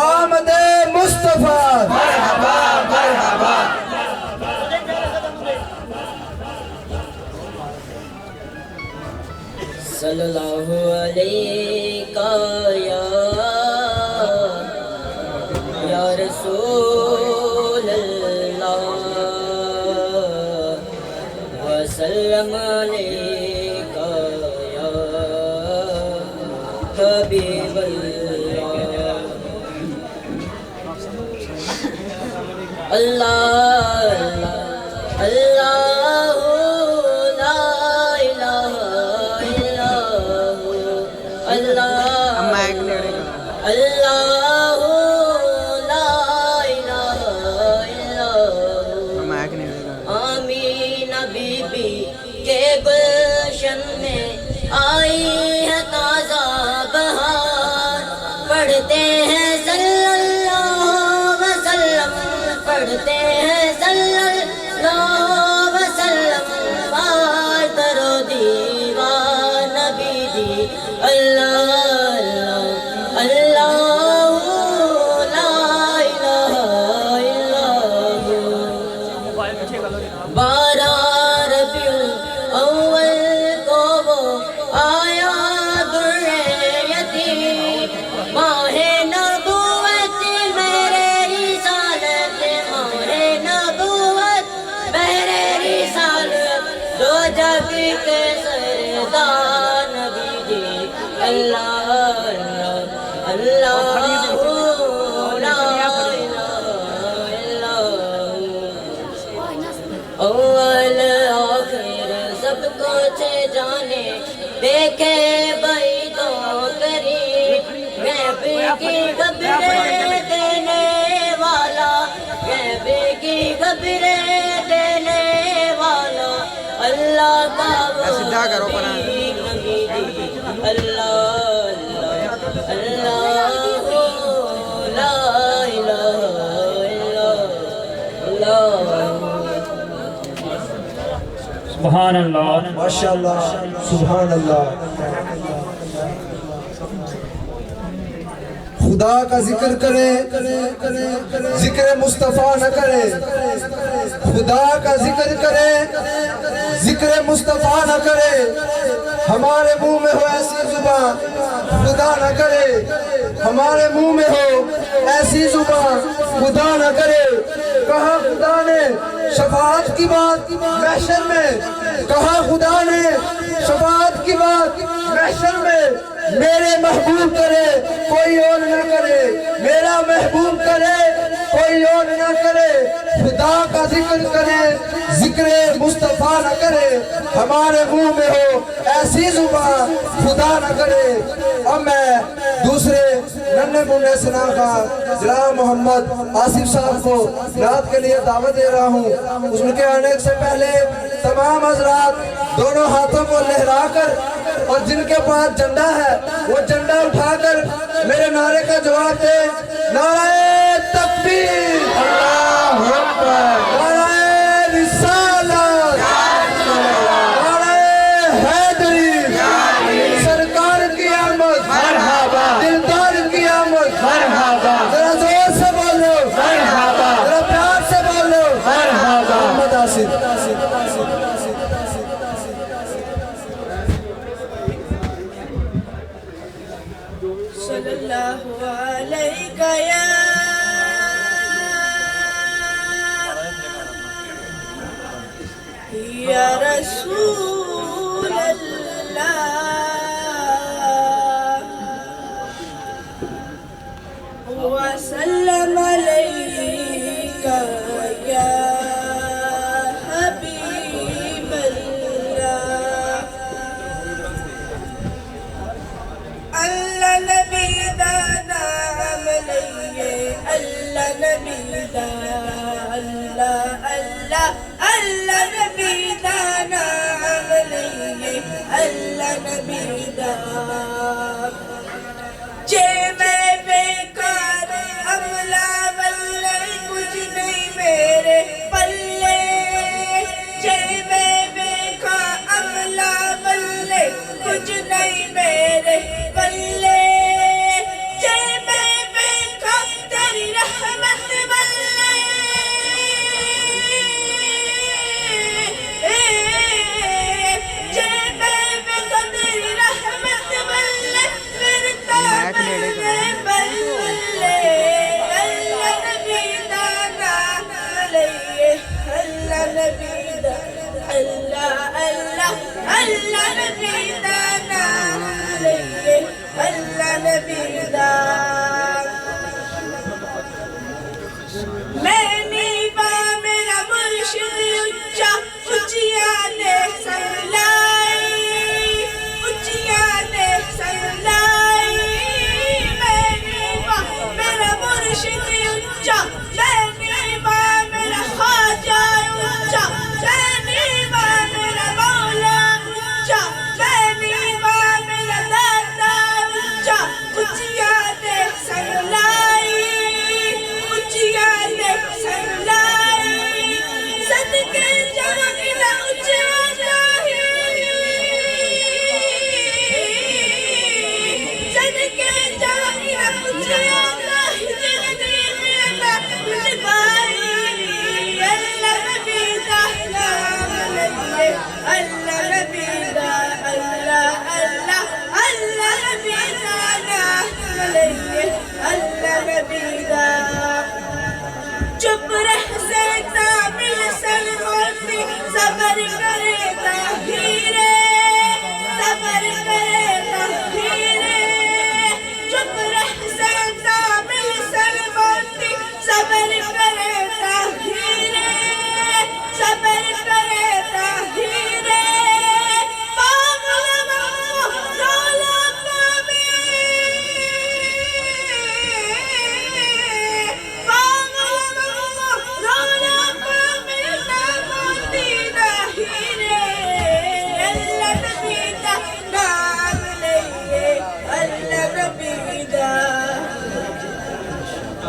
آمد مصطفیٰ مرحبا مرحبا صلی اللہ علیہ یا رسول اللہ وسلم علیکہ یا حبیب اللہ اللہ اللہ آمینہ بی بی کے گلشن میں آئی ہے تازہ بہار پڑھتے ہیں صلی اللہ وسلم پڑھتے ہیں صلی اللہ وسلم پار کرو دیوان نبی دی اللہ اللہ جگ کے سردار نبی دی اللہ اللہ اللہ اول آخر سب کچھ جانے دیکھے بعیدوں قریب غیب کی خبریں دینے والا غیب کی خبریں دینے والا اللہ کا وہ نبی دی اللہ اللہ اللہ لا الہ الا اللہ سبحان اللہ ماشاءاللہ سبحان اللہ خدا کا ذکر کرے ذکر مصطفیٰ نہ کرے خدا کا ذکر کرے ذکر مصطفیٰ نہ کرے ہمارے منہ میں ہو ایسی زبان خدا نہ کرے ہمارے منہ میں ہو ایسی زبان خدا نہ کرے کہا خدا نے شفاعت کی بات محشر میں کہا خدا نے شفاعت کی بات محشر میں میرے محبوب کرے کوئی اور نہ کرے میرا محبوب کرے کوئی اور نہ کرے خدا کا ذکر کرے ذکر مصطفیٰ نہ کرے ہمارے منہ میں ہو ایسی زبان خدا نہ کرے اب میں دوسرے ننھے منھے ثنا خان جناب محمد آصف صاحب کو نعت کے لیے دعوت دے رہا ہوں اس کے آنے سے پہلے تمام حضرات دونوں ہاتھوں کو لہرا کر اور جن کے پاس جھنڈا ہے وہ جھنڈا اٹھا کر میرے نعرے کا جواب دے نعرہ تکبیر اللہ اکبر نعرہ رسالت نعرہ حیدری سرکار کی آمد مرحبا دلدار کی آمد مرحبا ذرا زور سے بولو مرحبا ذرا پیار سے بولو مرحبا محمد آصف صلی اللہ علیہ یا رسول اللہ وسلم علیکہ یا حبیب اللہ اللہ نبی دا نام لئیے اللہ نبی دا اللہ اللہ اللہ نبی دا نام لئیے اللہ نبی دا جے میں بیکار عملہ واللہ کچھ نہیں میرے پلے جے میں بیکار عملہ واللہ کچھ نہیں میرے پلے جے میں بیکار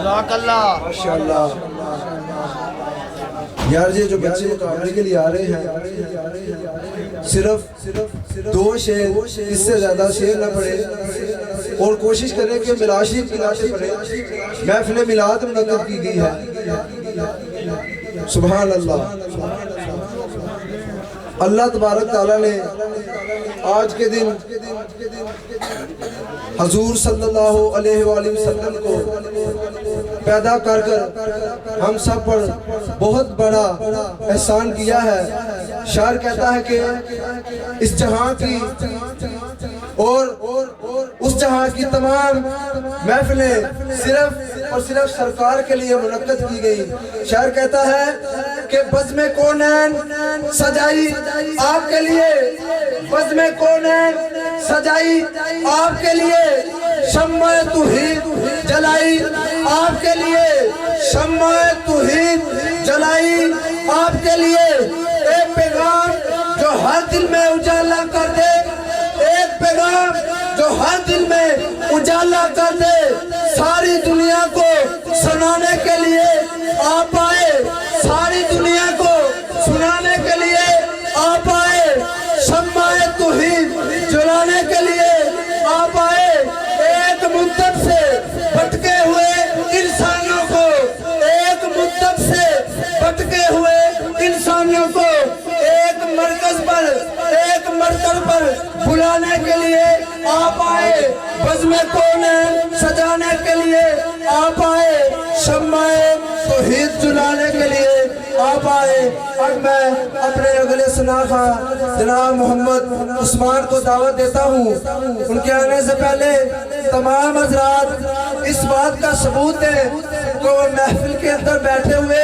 ماشاءاللہ یار یہ جو بچے مقابلے کے لیے آ رہے ہیں صرف 2 شعر اس سے زیادہ شعر نہ پڑھے اور کوشش کریں کہ میلاد شریف کی نعتیں پڑھیں. محفل میلاد منعقد کی گئی ہے. سبحان اللہ. اللہ تبارک تعالیٰ نے آج کے دن حضور صلی اللہ علیہ وآلہ وسلم کو پیدا کر ہم سب پر بہت بڑا احسان کیا ہے. شاعر کہتا ہے کہ اس جہاں کی اور اس جہاں کی تمام محفلیں صرف اور صرف سرکار کے لیے منعقد کی گئی. شاعر کہتا ہے کہ بزم کونین سجائی آپ کے لیے, بزم کونین سجائی آپ کے لیے, شمع توحید جلائی آپ کے لیے, شمع توحید جلائی آپ کے لیے. ایک پیغام جو ہر دل میں اجالا کر دے, ایک پیغام جو ہر دل میں اجالا کر دے, ساری دنیا کو سنانے کے لیے آپ آئے, ساری دنیا کو سنانے کے لیے آپ آئے, شمع توحید جلانے کے لیے آپ آئے. ایک مدت سے بھٹکے ہوئے انسانوں کو, ایک مدت سے بھٹکے ہوئے انسانوں کو ایک مرکز پر, ایک مرکز پر بلانے کے لیے آپ آئے, بزم کونین سجانے کے لیے آپ آئے, شمع توحید جلانے کے لیے آپ آئے. اب میں اپنے اگلے سناخا جناب محمد عثمان کو دعوت دیتا ہوں. ان کے آنے سے پہلے تمام حضرات اس بات کا ثبوت دیں کہ وہ محفل کے اندر بیٹھے ہوئے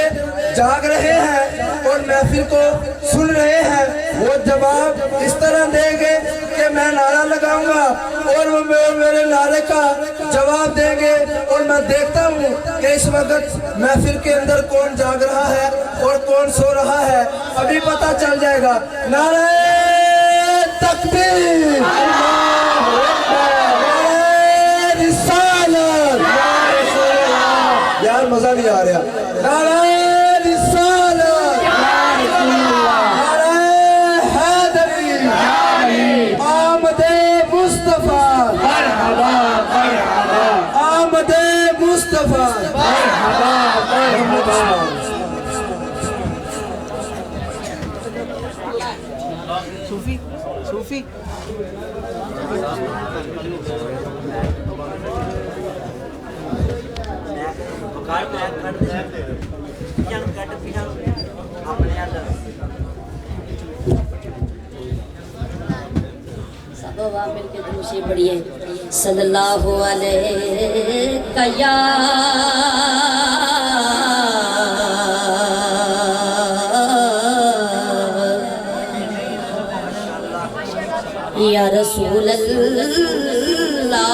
جاگ رہے ہیں اور محفل کو سن رہے ہیں. وہ جواب اس طرح دیں گے کہ میں نعرہ لگاؤں گا اور وہ میرے نعرے کا جواب دیں گے, اور میں دیکھتا ہوں کہ اس وقت محفل کے اندر کون جاگ رہا ہے اور کون سو رہا ہے. ابھی پتہ چل جائے گا. نعرہ تکبیر, نعرہ رسالت, یار مزہ نہیں آ رہا. نعرہ رسالت, نعرہ حیدری, آمد مصطفیٰ, آمد مصطفیٰ. صوفی سب مل کے دوسری پڑھیے. صلی اللہ علیہ یا یا رسول اللہ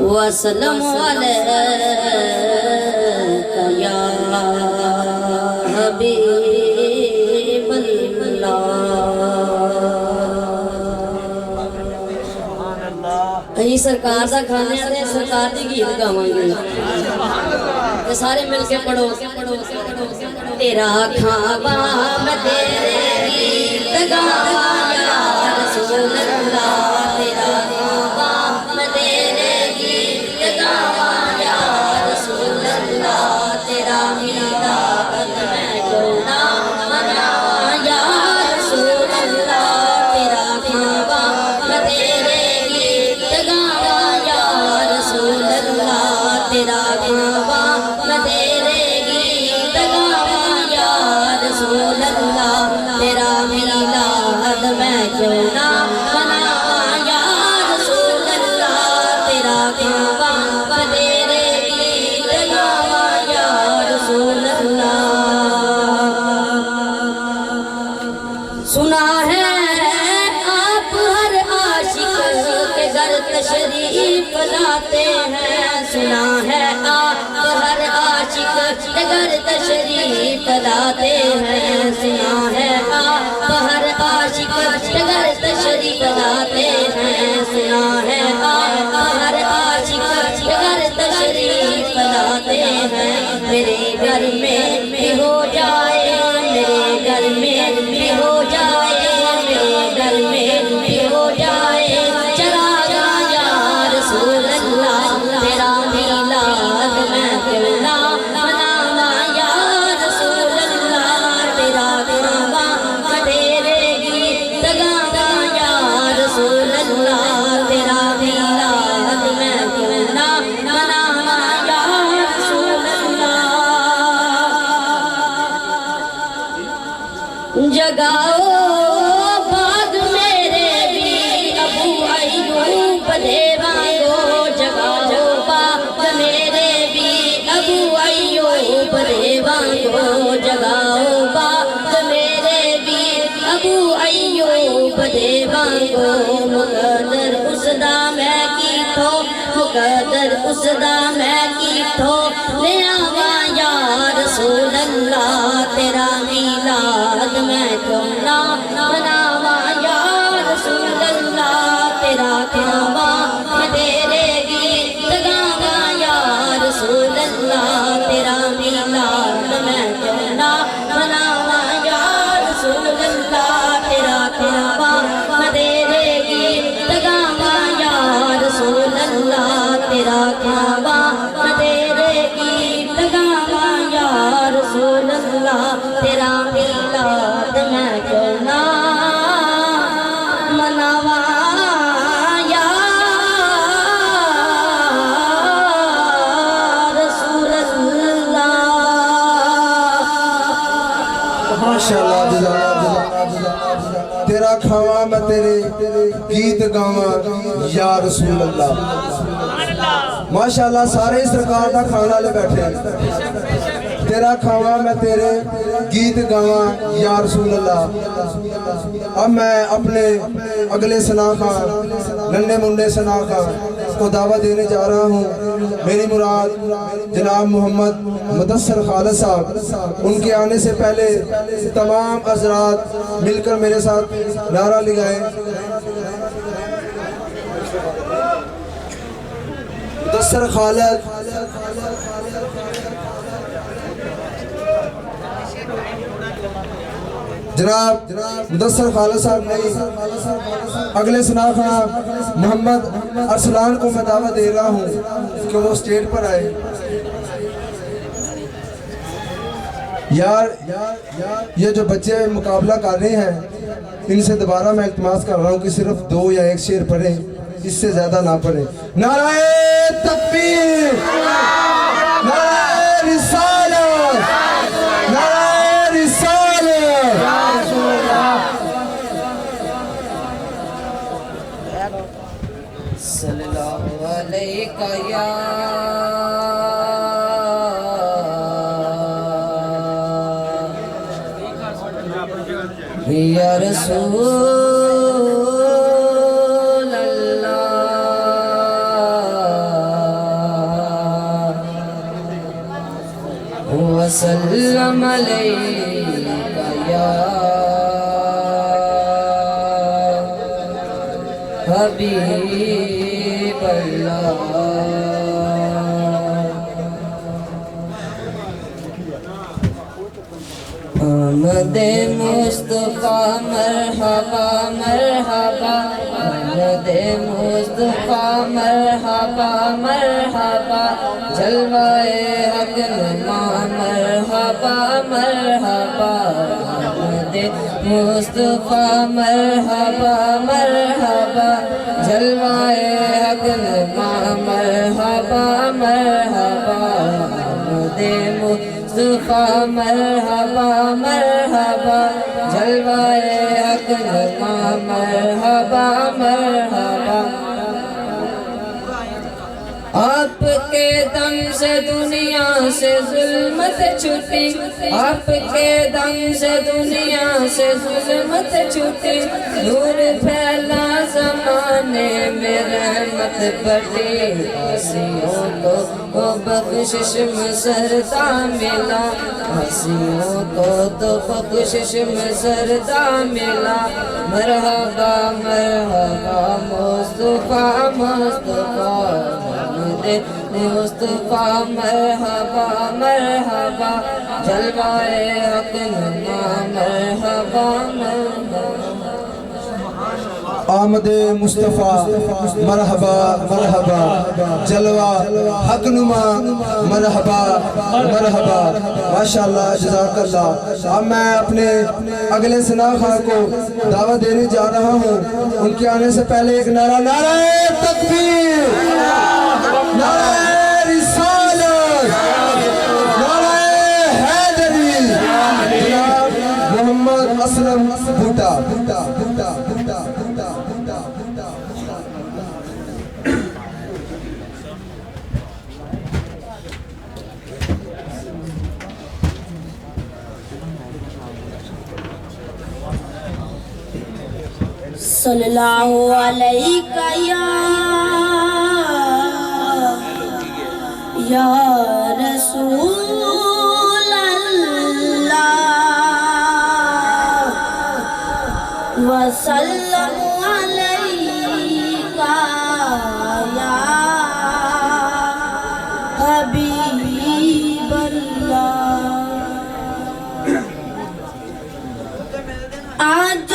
وسلم علیک یا حبیب اللہ. اہی سرکار دا کھانے آنے سرکار دی گیت گاواں گے. سارے مل کے پڑھو. تیرا کھاواں میں تیرے گیت گاواں یا رسول اللہ, تیرا کھاواں میں تیرے گیت گاواں یا رسول اللہ, تیرا میلاد میں کیوں نہ مناواں یا رسول اللہ, تیرا کھاواں میں تیرے گیت گاواں یا رسول اللہ, تیرا کھاواں میں تیرے گیت گاواں یا رسول اللہ, تیرا میلاد میں کیوں نہ مناواں یا رسول اللہ, تیرا کھاواں میں تیرے گیت گاواں یا رسول اللہ. سنا ہے آپ ہر عاشق کے گھر تشریف لاتے ہیں, سنا ہے آپ ہر عاشق کے گھر تشریف لاتے ہیں, سنا ہے آپ ہر عاشق کے گھر تشریف لاتے گھر میں بھی ہو جائے میرے گھر میں بھی ہو جائے میرے گھر میں بھی ہو جائے چراغ یا رسول اللہ تیرا میلاد میں کیوں نہ مناواں یا رسول اللہ تیرا گاواں میں تیرے گیت گاواں یا رسول اللہ تیرا میلاد میں کیوں نہ مناواں یا رسول اللہ جگاؤ باغ میرے بھی ابو ایوب دیوانگو جگاؤ باغ میرے بھی ابو ایوب دیوانگو جگاؤ باغ میرے بھی ابو ایوب دیوانگو مقدر اس دا میں کی تھو مقدر اس دا میں کی تھو لے آواں یا رسول اللہ تیرا میلاد میں کیوں نہ مناواں یا رسول اللہ تیرا کھاواں میں تیرے گیت گاواں یا رسول اللہ تیرا میلاد میں کیوں نہ مناواں یا رسول اللہ تیرا کھاواں میں تیرے گیت گاواں یا رسول اللہ تیرا کھاواں میں تیرے گیت گاواں یا رسول اللہ تیرا میلاد میں کیوں نہ مناواں یا رسول اللہ ماشاءاللہ جزاک تیرا کھاواں میں تیرے گیت گاواں یا رسول اللہ ماشاءاللہ سارے سرکار دا کھانا لے بیٹھے تیرا کھاواں میں تیرے گیت گاواں یا رسول اللہ اب میں اپنے اگلے ثنا خان ننے منڈے ثنا خان کو دعوت دینے جا رہا ہوں میری مراد جناب محمد مدثر خالد صاحب ان کے آنے سے پہلے تمام حضرات مل کر میرے ساتھ نعرہ لگائیں مدثر خالد جناب مدثر خالد صاحب نہیں اگلے ثنا خان محمد ارسلان کو میں دعوت دے رہا ہوں کہ وہ سٹیج پر آئے یار یہ جو بچے مقابلہ کر رہے ہیں ان سے دوبارہ میں التماس کر رہا ہوں کہ صرف 2 یا 1 شعر پڑھیں اس سے زیادہ نہ پڑھیں نعرہ تکبیر نعرہ رسالت نعرہ رسالت صلی اللہ علیہ یا رسول اللہ وسلم علیکہ یا حبیب اللہ آمد مصطفیٰ مرحبا مرحبا آمد مصطفیٰ مرحبا مرحبا جلوائے حق نما مرحبا مرحبا آمد مصطفیٰ مرحبا مرحبا جلوائے حق نما مرحبا مرحبا آمد مصطفیٰ مرحبا مرحبا جلوائے حق نما مرحبا مرحبا آپ کے دم سے دنیا سے ظلمت چھٹی آپ کے دم سے دنیا سے ظلمت چھٹی نور پھیلا زمانے میں رحمت بڑھی عاصیوں کو وہ بخشش مسرتا ملا عاصیوں کو تو بخشش مسرتا ملا مرحبا مرحبا مصطفیٰ مصطفیٰ محمد مصطفیٰ مرحبا مرحبا جلوائے حق نما مرحبا مرحبا آمد مصطفیٰ مرحبا مرحبا جلوہ حق نما مرحبا مرحبا ماشاءاللہ جزاک اللہ. اب میں اپنے اگلے ثنا خواہ کو دعوت دینے جا رہا ہوں. ان کے آنے سے پہلے ایک نعرہ تکبیر، نعرہ رسالت، نعرہ حیدری. جناب محمد اسلم بھٹا. صلی اللہ علیہ یا رسول اللہ وسلم علیہ یا حبیب اللہ. آج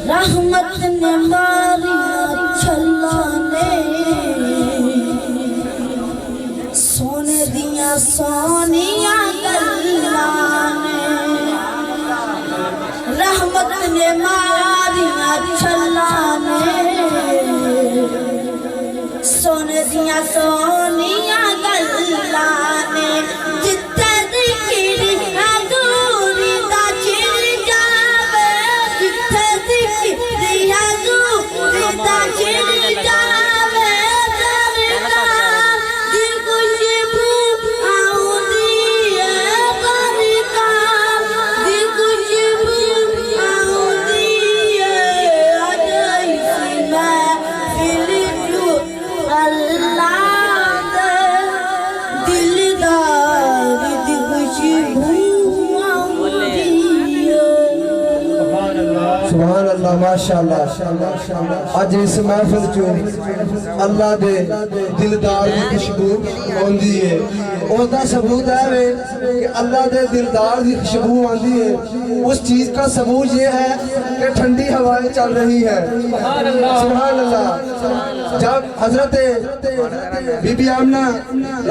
رحمت نے ماری چھلانے سونے دیاں سونیاں گلانے. رحمت نے ماری چھلانے سونے دیاں سونیاں گلانے. جتے ذکر حضوری دا چل جاوے جتے ذکر حضوری دا چل جاوے سرکار دی خوشبو آؤندی ہے سرکار دی خوشبو آؤندی ہے. اج اسی محفل جو اللہ دے دلدار دی خوشبو آؤندی ہے. سبحان اللہ ماشاءاللہ. اج اس محفل چو اللہ دے دلدار دی خوشبو آندی ہے. اس دا ثبوت ہے کہ اللہ دے دلدار دی خوشبو آندی ہے. اس چیز کا ثبوت یہ ہے کہ ٹھنڈی ہوائیں چل رہی ہے. سبحان اللہ. جب حضرت بی بی آمنہ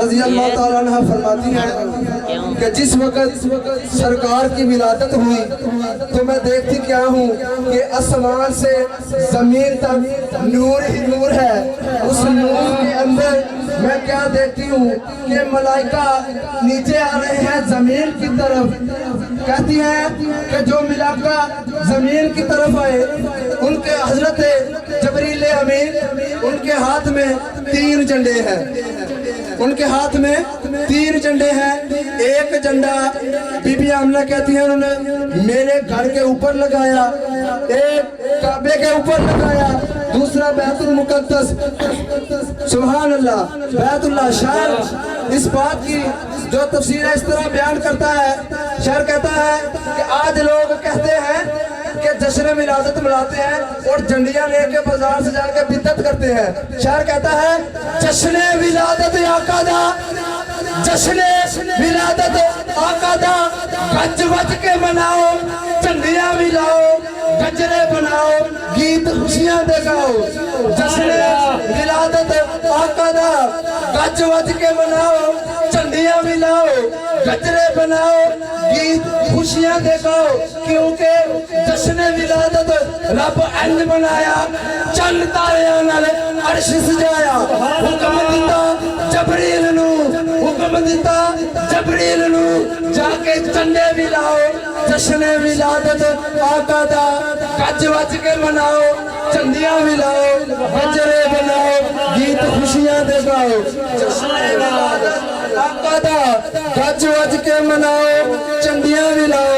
رضی اللہ تعالیٰ عنہ فرماتی ہیں کہ جس وقت سرکار کی ولادت ہوئی تو میں دیکھتی کیا ہوں کہ آسمان سے زمین تک نور ہی نور ہے. اس نور کے اندر میں کیا دیکھتی ہوں کہ ملائکہ نیچے آ رہے ہیں زمین کی طرف. کہتی ہیں کہ جو ملائکہ زمین کی طرف آئے ان کے حضرت جبریل امین ان کے ہاتھ میں 3 جھنڈے ہیں. ان کے ہاتھ میں 3 جھنڈے ہیں. ایک جھنڈا بی بی آمنہ کہتی ہیں انہوں نے میرے گھر کے اوپر لگایا, ایک کعبے کے اوپر لگایا, دوسرا بیت المقدس. سبحان اللہ. بیت اللہ. شاعر اس بات کی جو تفسیر اس طرح بیان کرتا ہے, شاعر کہتا ہے کہ آج لوگ کہتے ہیں کہ جشن ولادت مناتے ہیں اور جھنڈیاں لے کے بازار سے جا کے بدعت کرتے ہیں. شاعر کہتا ہے جشن ولادت آقا دا, جشن ولادت آقا دا گج وج کے مناؤ, جھنڈیاں بھی لاؤ, گجرے بناؤ, گیت خوشیاں دے گاؤ جشن ولادت آقا دا گج وج کے مناؤ چندیاں ملاؤ گجرے بناؤ گیت خوشیاں دے گاؤ کیونکہ جشن ولادت رب انج بنایا چند تاریاں نال عرش سجایا حکم دیتا جبریل نو حکم دیتا جبریل نو جا کے چندے ملاؤ جشن ولادت آقا دا گج وج کے مناؤ چندیاں ملاؤ گجرے بناؤ گیت خوشیاں دے گاؤ جشن ولادت آقا دا گج وج کے مناؤ چندیاں ملاؤ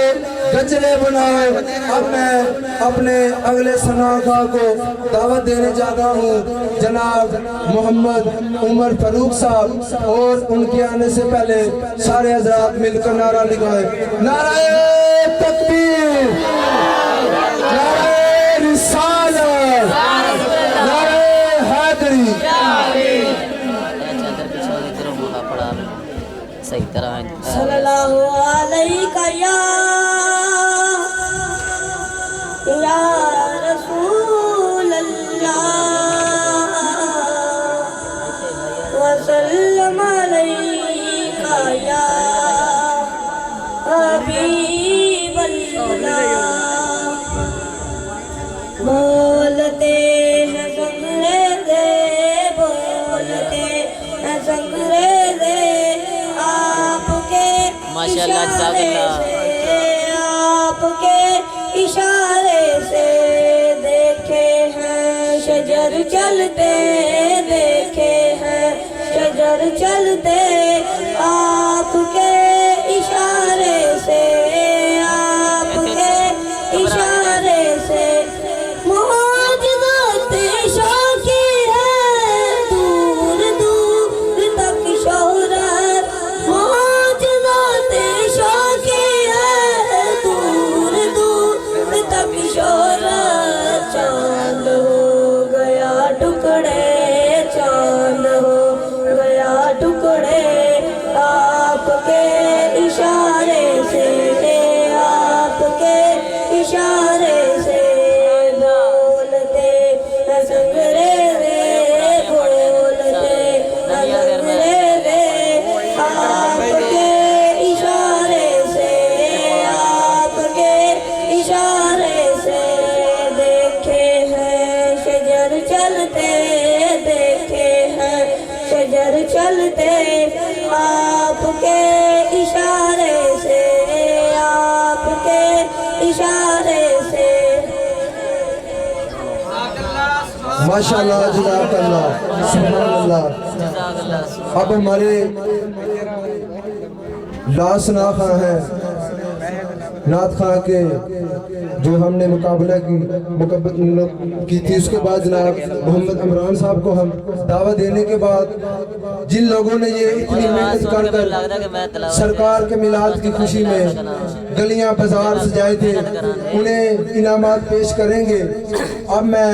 گجرے بناؤ اب میں اپنے اگلے ثناءخواہ کو دعوت دینے جاتا ہوں جناب محمد عمر فاروق صاحب اور ان کے آنے سے پہلے سارے حضرات مل کر نعرہ لگائے نعرہ تکبیر نعرہ رسالت نعرہ حیدری صلی اللہ علیہ یا رسول اللہ وسلم علیکہ یا حبیب اللہ بولتے ہیں سنگریزے بولتے ہیں سنگریزے آپ کے اشارے سے آپ کے اشارے سے دیکھے ہیں شجر چلتے دیکھے ہیں شجر چلتے آپ کے اشارے سے آپ کے اشارے سے معجزات شوقی ہے دور دور تک شہرت معجزات شوقی ہے دور دور تک شہرت چاند ہو گیا ٹکڑے چاند ہو گیا ٹکڑے آپ کے اشارے سے آپ کے اشارے سے بولتے ہیں سنگریزے بولتے ہیں سنگریزے آپ کے اشارے سے آپ کے اشارے سے دیکھے ہیں شجر چلتے دیکھے ہیں شجر چلتے آپ کے اشارے سے آپ کے اشارے سے ماشاءاللہ جزاک اللہ سبحان اللہ اب ہمارے لاس ثناءخواہ ہیں نعت خواہ کے جو ہم نے مقابلہ کی تھی اس کے بعد جناب محمد عمران صاحب کو ہم دعوت دینے کے بعد جن لوگوں نے یہ اتنی محنت کر کر سرکار کے میلاد کی خوشی میں گلیاں بازار سجائے تھے انہیں انعامات پیش کریں گے اب میں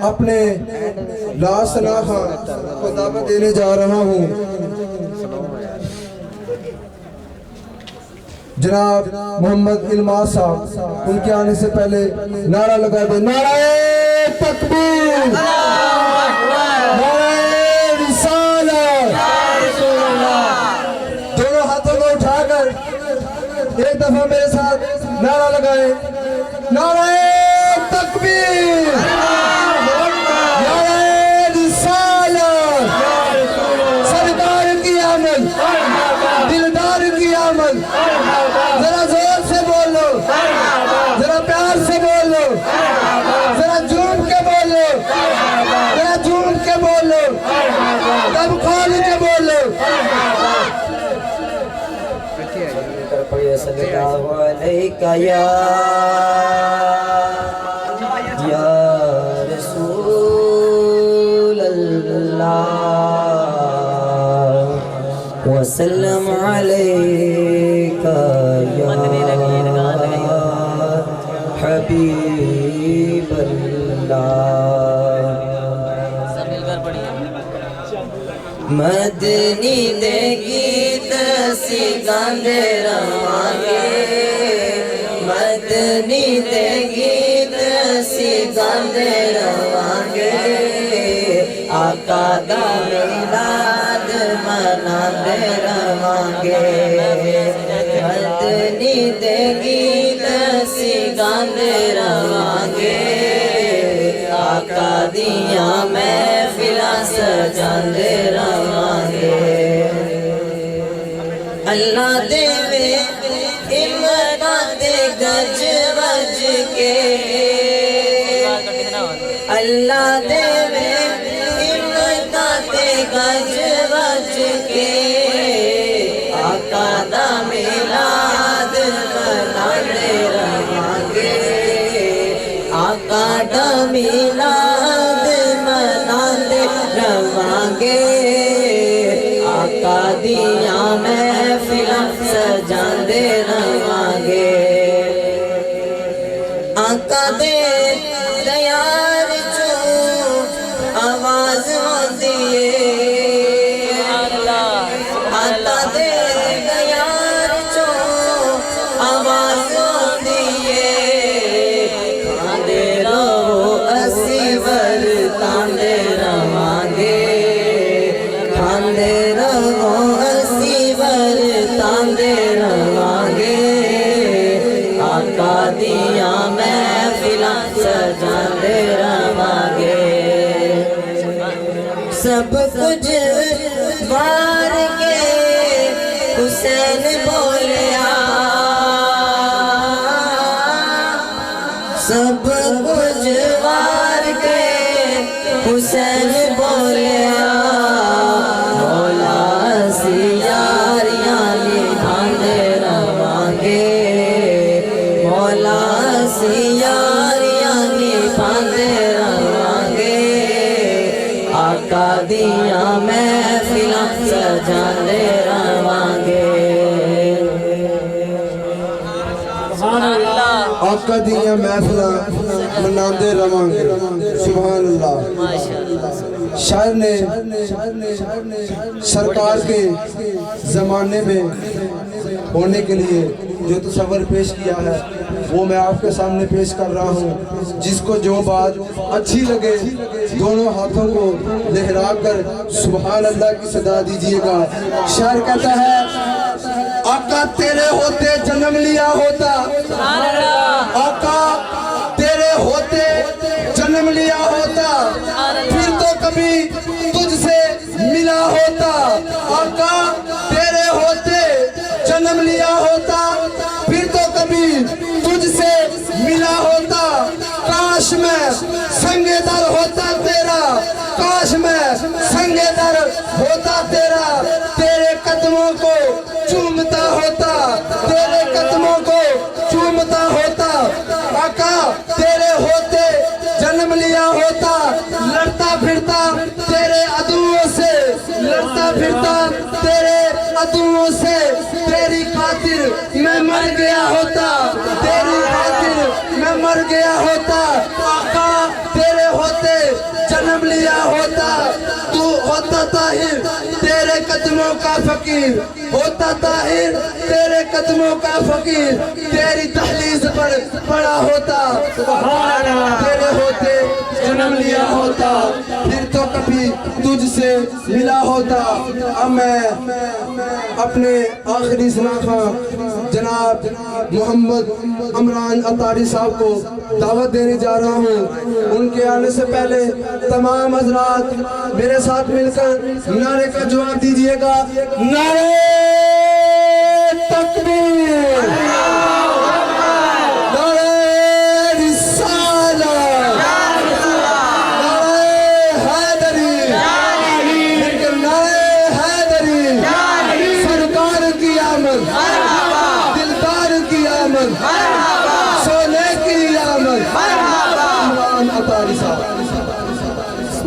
اپنے لاس ثناءخواہ کو دعوت دینے جا رہا ہوں جناب محمد علماس صاحب ان کے آنے سے پہلے نعرہ لگا دیں نعرہ تکبیر نعرہ رسالت دونوں ہاتھوں کو اٹھا کر ایک دفعہ میرے ساتھ نعرہ لگائیں نعرہ تکبیر نعرہ رسالت سرکار کی آمد دلدار کی آمد ذرا زور سے بولو ذرا پیار سے بولو ذرا جھوم کے بولو ذرا جھوم کے بولو تب کھول کے بولو صلی اللہ علیہ یا رسول اللہ وسلم علیکہ یا حبیب اللہ مدنی دے گیت سی گاندے رہانگے مدنی دے گیت سی گاندے جاندے رہانگے آقا دا میلاد مناندے رہانگے مدنی دے گیت اسی گاندے رہانگے آقا دیاں محفلاں سجاندے رہانگے اللہ دے امداد گج وج کے اللہ دے امداد گج وج کے آقا دا میلاد مناندے رہانگے آقا دا میلاد مناندے رہانگے آقا دیاں محفلاں سجاندے رہانگے آقا دے دیار چو آواز ہوندی ہے آقا دے دیار چو آواز ہوندی ہے کھاندے رہو اسی ورتاندے رہانگے کھاندے رہو اسی ورتاندے رہانگے آقا دیاں محفلاں سجاندے رہانگے سب کچھ وار کے حسین بولیا سب کچھ وار کے حسین بولیا مولا سی یاریاں نبھاندے رہانگے مولا سی یاریاں نبھاندے رہانگے آقا دیاں محفلاں سجاندے رہانگے آقا دیاں محفلاں مناندے رہانگے سبحان اللہ شاعر نے سرکار کے زمانے میں ہونے کے لیے جو تصور پیش کیا ہے وہ میں آپ کے سامنے پیش کر رہا ہوں جس کو جو بات اچھی لگے دونوں ہاتھوں کو لہرا کر سبحان اللہ کی صدا دیجئے گا شاعر کہتا ہے آقا تیرے ہوتے جنم لیا ہوتا آقا تیرے ہوتے جنم لیا ہوتا پھر تو کبھی تجھ سے ملا ہوتا آقا تیرے ہوتے جنم لیا ہوتا پھر تو کبھی تجھ سے ملا ہوتا کاش میں سنگ در ہوتا تیرا کاش میں سنگ در ہوتا تیرا تیرے قدموں کو چومتا ہوتا تیرے قدموں کو چومتا ہوتا آقا تیرے ہوتے جنم لیا ہوتا لڑتا پھرتا تیرے عدووں سے لڑتا پھرتا تیرے عدووں سے تیری خاطر میں مر گیا ہوتا تیری خاطر میں مر گیا ہوتا آقا تیرے ہوتے جنم لیا ہوتا تو ہوتا طاہر تیرے قدموں کا فقیر ہوتا طاہر تیرے قدموں کا فقیر تیری دہلیز پر پڑا ہوتا تیرے ہوتے جنم لیا ہوتا پھر تو کبھی تجھ سے ملا ہوتا اب میں اپنے آخری سناخواں جناب محمد عمران عطاری صاحب کو دعوت دینے جا رہا ہوں ان کے آنے سے پہلے تمام حضرات میرے ساتھ مل کر نعرے کا جواب دیجئے گا نعرے تکبیر نعرے رسالت نعرے حیدری مل کر نعرے حیدری سرکار کی آمد دلدار کی آمد سونے کی آمد عمران عطاری صاحب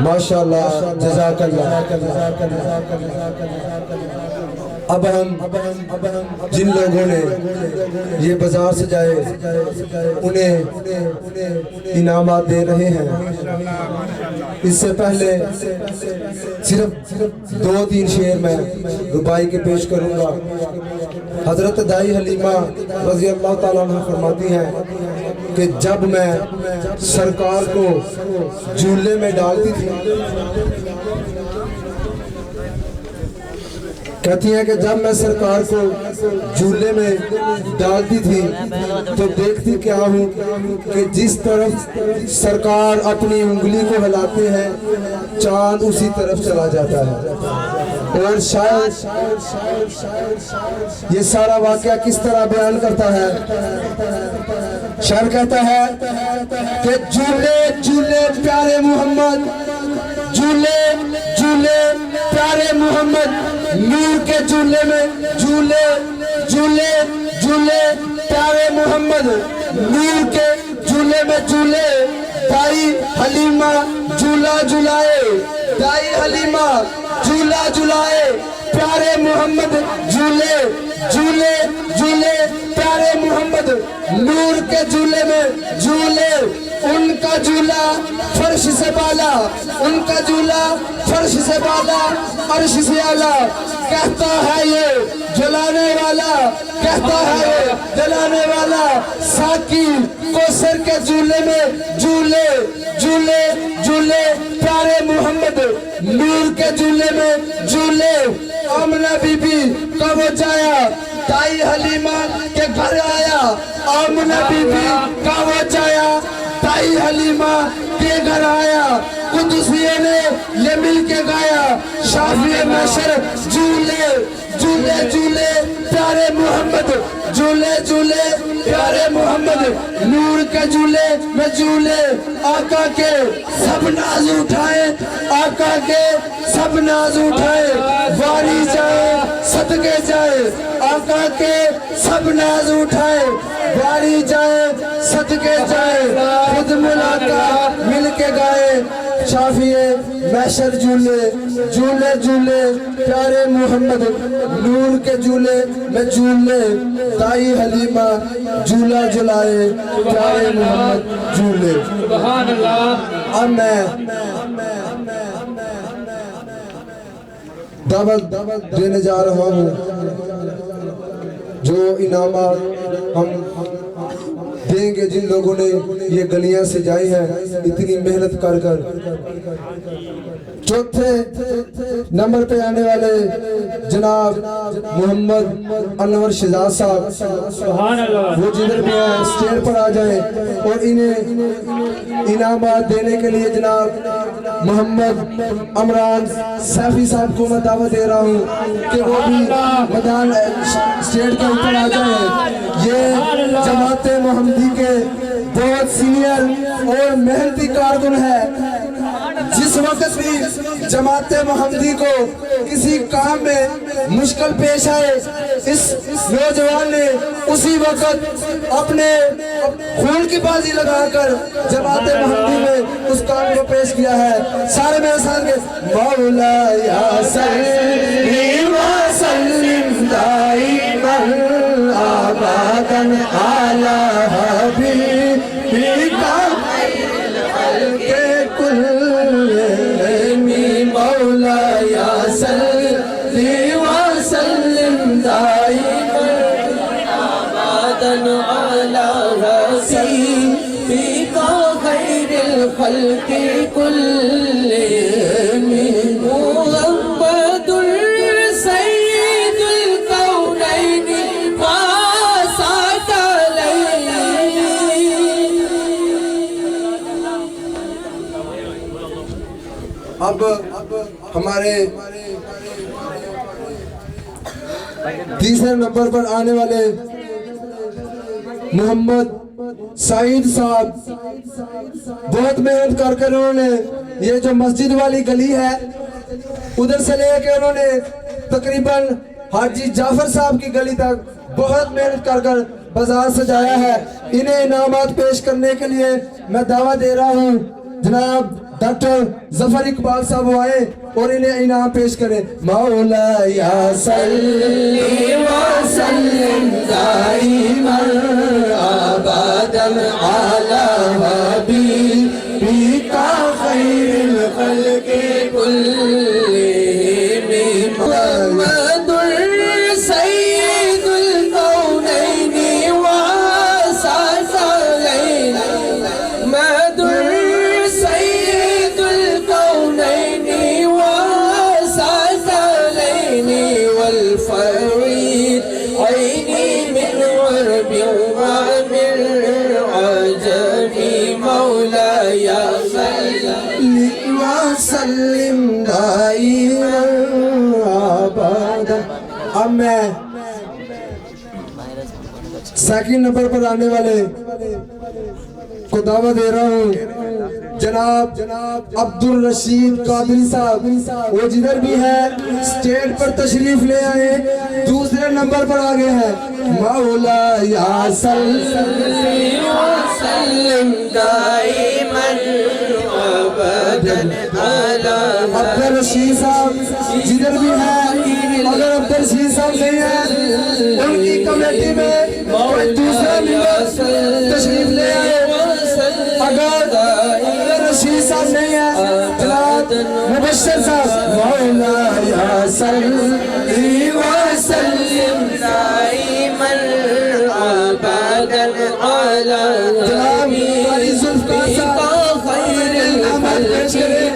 ماشاءاللہ جزاک اللہ. اب ہم جن لوگوں نے یہ بازار سجائے انہیں انعامات دے رہے ہیں. اس سے پہلے صرف 2-3 شعر میں ربائی کے پیش کروں گا. حضرت دائی حلیمہ رضی اللہ تعالیٰ عنہ فرماتی ہیں کہ جب میں سرکار کو جھولے میں ڈالتی تھی، کہتی ہیں کہ جب میں سرکار کو جھولے میں ڈالتی تھی تو دیکھتی کیا ہوں کہ جس طرف سرکار اپنی انگلی کو ہلاتے ہیں چاند اسی طرف چلا جاتا ہے. اور شاید یہ سارا واقعہ کس طرح بیان کرتا ہے. شاعر کہتا ہے کہ جھولے جھولے پیارے محمد، جھولے جھولے پیارے محمد، نور کے جھولے میں جھولے جھولے جھولے پیارے محمد، نور کے جھولے میں جھولے. دائی حلیمہ جھولا جھلائے، دائی حلیمہ جھولا جھلائے، پیارے محمد جھولے جھولے جھولے پیارے محمد، نور کے جھولے میں جھولے. ان کا جھولا فرش سے بالا، ان کا جھولا فرش سے بالا، عرش سے اعلیٰ. کہتا ہے یہ جلانے والا، کہتا ہے یہ جلانے والا، ساقی کوثر کے جھولے میں جھولے جھولے جھولے پیارے محمد، نور کے جھولے میں جھولے. آمنہ بی بی کا وہ جایا دائی حلیمہ کے گھر آیا، آمنہ بی بی کا وہ جایا دائی حلیمہ کے گھر آیا. قدسیے نے یہ مل کے گایا، شافی محشر جھولے جھولے جھولے پیارے محمد، جھولے جھولے پیارے محمد، نور کے جھولے میں جھولے. آقا کے سب ناز اٹھائے، آقا کے سب ناز اٹھائے، واری جائے صدقے جائے. آقا کے سب ناز اٹھائے، واری جائے صدقے جائے. خود ملاقا مل کے گائے، شافی محشر جھولے جھولے جھولے پیارے محمد، نور کے جھولے میں جھولے. دائی حلیمہ جھولا جھلائے، پیارے محمد جھولے. سبحان اللہ. اب میں دعوت دینے جا رہا ہوں. جو انعامات ہم دیں گے جن لوگوں نے یہ گلیاں سجائی ہیں اتنی محنت کر کر. چوتھے نمبر پہ آنے والے جناب محمد انور شہزاد صاحب، سبحان اللہ. وہ جدھر بھی ہیں اسٹیج پر آ جائیں. اور انہیں انعامات دینے کے لیے جناب محمد عمران سیفی صاحب کو میں دعوت دے رہا ہوں کہ وہ بھی میدان اسٹیج کے اوپر آ جائیں. یہ جماعت محمدی کے بہت سینئر اور محنتی کارکن ہے. جس وقت بھی جماعت محمدی کو کسی کام میں مشکل پیش آئے، اس نوجوان نے اسی وقت اپنے خون کی بازی لگا کر جماعت محمدی میں اس کام کو پیش کیا ہے. سارے میرے ساتھ کے مولا یا صلی وسلم دائما ابدا علی حبیبک خیر الخلق کلہم. مولا یا صلی وسلم دائما ابدا علی حبیبک خیر الخلق کلہم. محمد سید الکونین اب ہمارے تیسرے نمبر پر آنے والے محمد سعید صاحب، بہت محنت کر کر انہوں نے یہ جو مسجد والی گلی ہے ادھر سے لے کے انہوں نے تقریباً حاجی جعفر صاحب کی گلی تک بہت محنت کر کر बाजार सजाया है। इन्हें इनामात पेश करने के लिए मैं दावा दे रहा हूँ जनाब डॉक्टर जफर इकबाल साहब आए और इन्हें इनाम पेश करें। मौला या सल्ली व सल्लिम दाइमन अबदन अला हबीबिका खैरिल खल्क़ि कुल्लिहिम मुहम्मदुर सय्यिदुल कौनैनि व सक़लैन मदुर सय्यिदुल कौनैनि व सक़लैन वल फरीद ऐनी मिन अरबि व मिन अजमी मौला या सल्ली व सल्लिम दाइमन अबदन। अब मैं सेकंड नंबर पर आने वाले को दावा दे रहा हूँ जनाब अब्दुल रशीद कादरी साहब। वो जिधर भी है स्टेज पर तशरीफ ले आए, दूसरे नंबर पर आ गए हैं। मौला या सल्ली व सल्लिम दाइमन अबदन अला अब्दुल रशीद साहब जिधर भी है, अगर अब्दुल रशीद साहब नहीं है उनकी कमेटी में कोई दूसरा मेंबर तशरीफ ले आए। अगर रशीद साहब नहीं है जनाब मुबश्शिर साहब। मौला या सल्ली व सल्लिम दाइमन अबदन अला जनाब कारी जुल्फ़कार साहब खैरिल अमल पेश करें।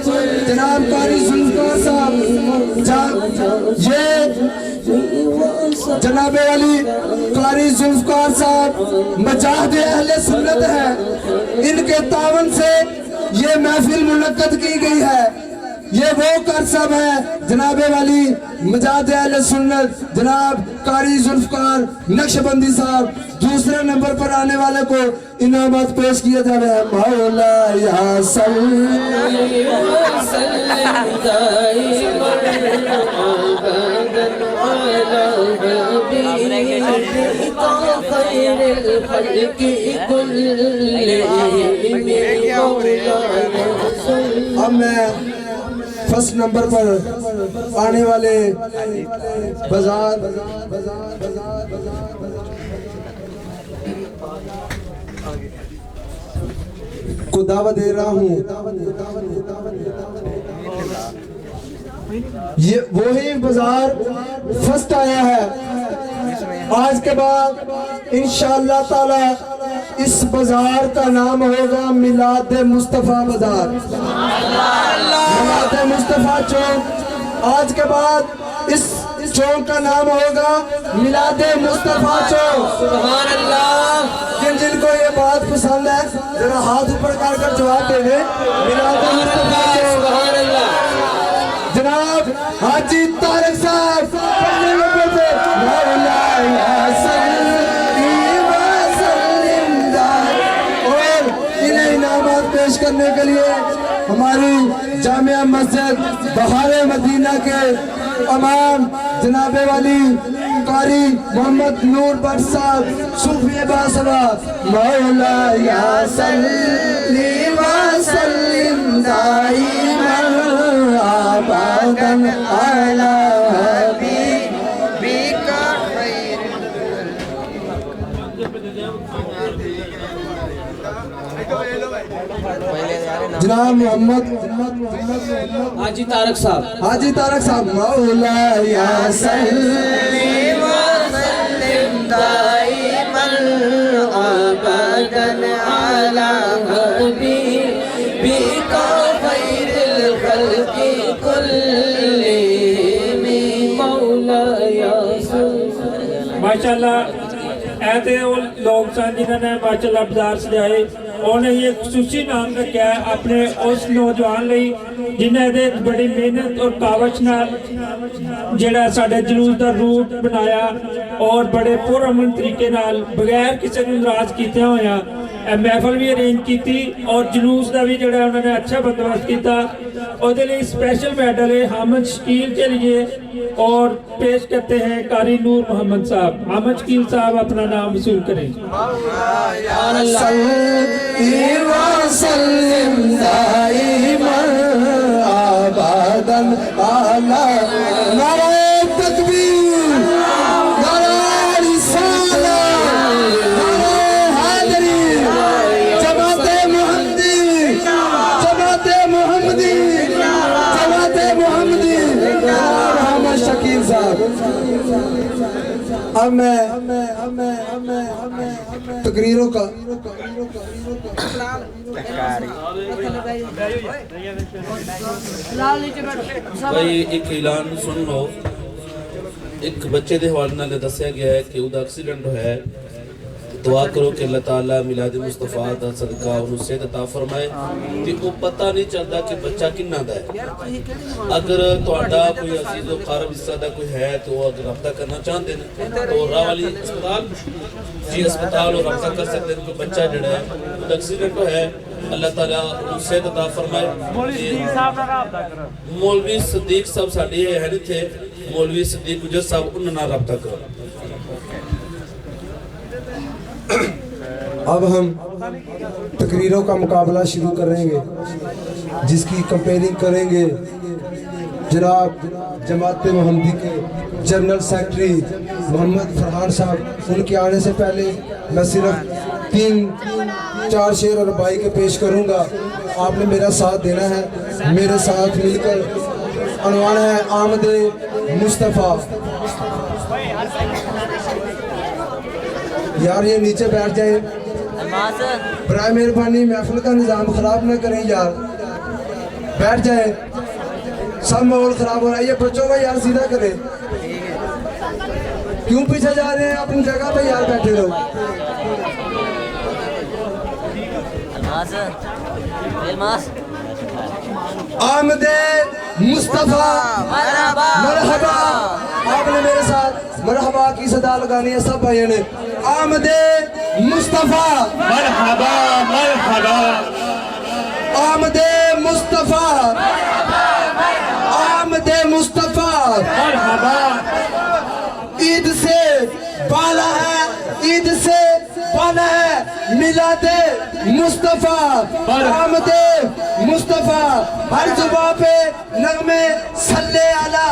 जनाब कारी जुल्फ़कार साहब ये जनाबे वाली कारी जुल्फ़कार साहब मजाहद अहले सुन्नत है। इनके तावन से ये महफिल मुनक्कद की गई है। ये वो करसब है जनाबे वाली मजाहद अहले सुन्नत जनाब कारी जुल्फ़कार नक्शबंदी साहब। दूसरे नंबर पर आने वाले को इनामत पेश किया जा रहा है। मौला या सल्ली व सल्लिम दाइमन अबदन अला हबीबिका खैरिल खल्क़ि कुल्लिहिम मौला। अब मैं फर्स्ट नंबर पर आने वाले बाजार को दावा दे रहा हूँ। ये वही बाजार फर्स्ट आया है। आज के बाद इंशाअल्लाह ताला इस बाजार का नाम होगा मिलाद मुस्तफा बाजार, मिलाद मुस्तफा चौक। आज के बाद इस चौक का नाम होगा मिलाद मुस्तफा चौक। सुभान अल्लाह। जिनको ये बात पसंद है जरा हाथ ऊपर कर जवाब दे दे। मिलाद मुस्तफा चौक। सुभान अल्लाह। जनाब हाजी तारक साहब पहले नंबर पे। मौला या सल्ली व सल्लिम दाइमन। और इन्हें इनामात पेश करने के लिए हमारी जामिया मस्जिद बहारे मदीना के इमाम जनाबे वाली कारी मोहम्मद नूर भट्ट साहब सूफी बासरा। मौला या सल्ली व सल्लिम दाइमन अबदन अला हबीबिका जनाब मोहम्मद हाजी तारक साहब। हाजी तारक साहब। मौला या सल्ली व सल्लिम दाइमन अबदन अला हबीबिका खैरिल खल्क़ि कुल्लिहिम मौला या सल्ली। माशाल्लाह ऐसे वो लोग सन जिन्होंने माशाल्लाह बाजार सजाए। उन्हें ये खुसूसी नाम रखा है अपने उस नौजवान ਲਈ जिन्हें बड़ी मेहनत और कावश नाल जेड़ा साडे जलूस का रूट बनाया और बड़े पुरअमन तरीके नाल बगैर किसी को नाराज किए होया महफल भी अरेंज की और जलूस का भी जो उन्होंने अच्छा बंदोबस्त किया। और लिए स्पेशल मेडल है हामिद शकील के लिए और पेश करते हैं कारी नूर मोहम्मद साहब। हामिद शकील साहब अपना नाम वसूल करें। अब मैं तकरीरों का भाई एक ऐलान सुन लो। एक बच्चे के हवाले नाल दस्या गया है कि ਉਹਦਾ एक्सीडेंट होया है। दुआ करो कि अल्लाह ताला मिलाद मुस्तफा दा सदका उन्हें सेहत अता फरमाए ते वो पता नहीं चलता कि बच्चा किन्ना दा है। अगर तुहाडा कोई अजीज व कारब हिस्सा दा कोई है तो अगर रब्ता करना चाहते हैं तो रावली अस्पताल जी अस्पताल और रब्ता कर सकते हैं। कोई बच्चा जड़ा है उसका एक्सीडेंट होया है, अल्लाह ताला उन्हें सेहत अता फरमाए। मौलवी सदीक साहब साडे है नहीं थे, मौलवी सदीक गुजर साहब उन्हां नाल रब्ता करो। अब हम तकरीरों का मुकाबला शुरू करेंगे जिसकी कंपेयरिंग करेंगे जनाब जमात मोहम्मदी के जनरल सेक्रेटरी मोहम्मद फरहान साहब। उनके आने से पहले मैं सिर्फ 3-4 शेर और बाई के पेश करूंगा। आपने मेरा साथ देना है, मेरे साथ मिलकर। अनवान है आमद मुस्तफ़ा। यार ये नीचे बैठ जाए, बराए मेहरबानी महफिल का निज़ाम ख़राब ना करें यार, बैठ जाए। सब माहौल ख़राब हो रहा है, ये बच्चों का यार सीधा करें। क्यों पीछे जा रहे हैं, अपनी जगह पे यार बैठे रहो। आमदे मुस्तफ़ा मरहबा। आपने मेरे साथ मरहबा की सदा लगानी है सब भाइयों ने। आमदे मुस्तफ़ा मरहबा मरहबा। आमदे मुस्तफ़ा आमदे मुस्तफ़ा मरहबा। ईद से बाला है, ईद से बाला है मिलादे मुस्तफ़ा। आमदे मुस्तफ़ा हर जुबां पे नगमे सल्ले अला।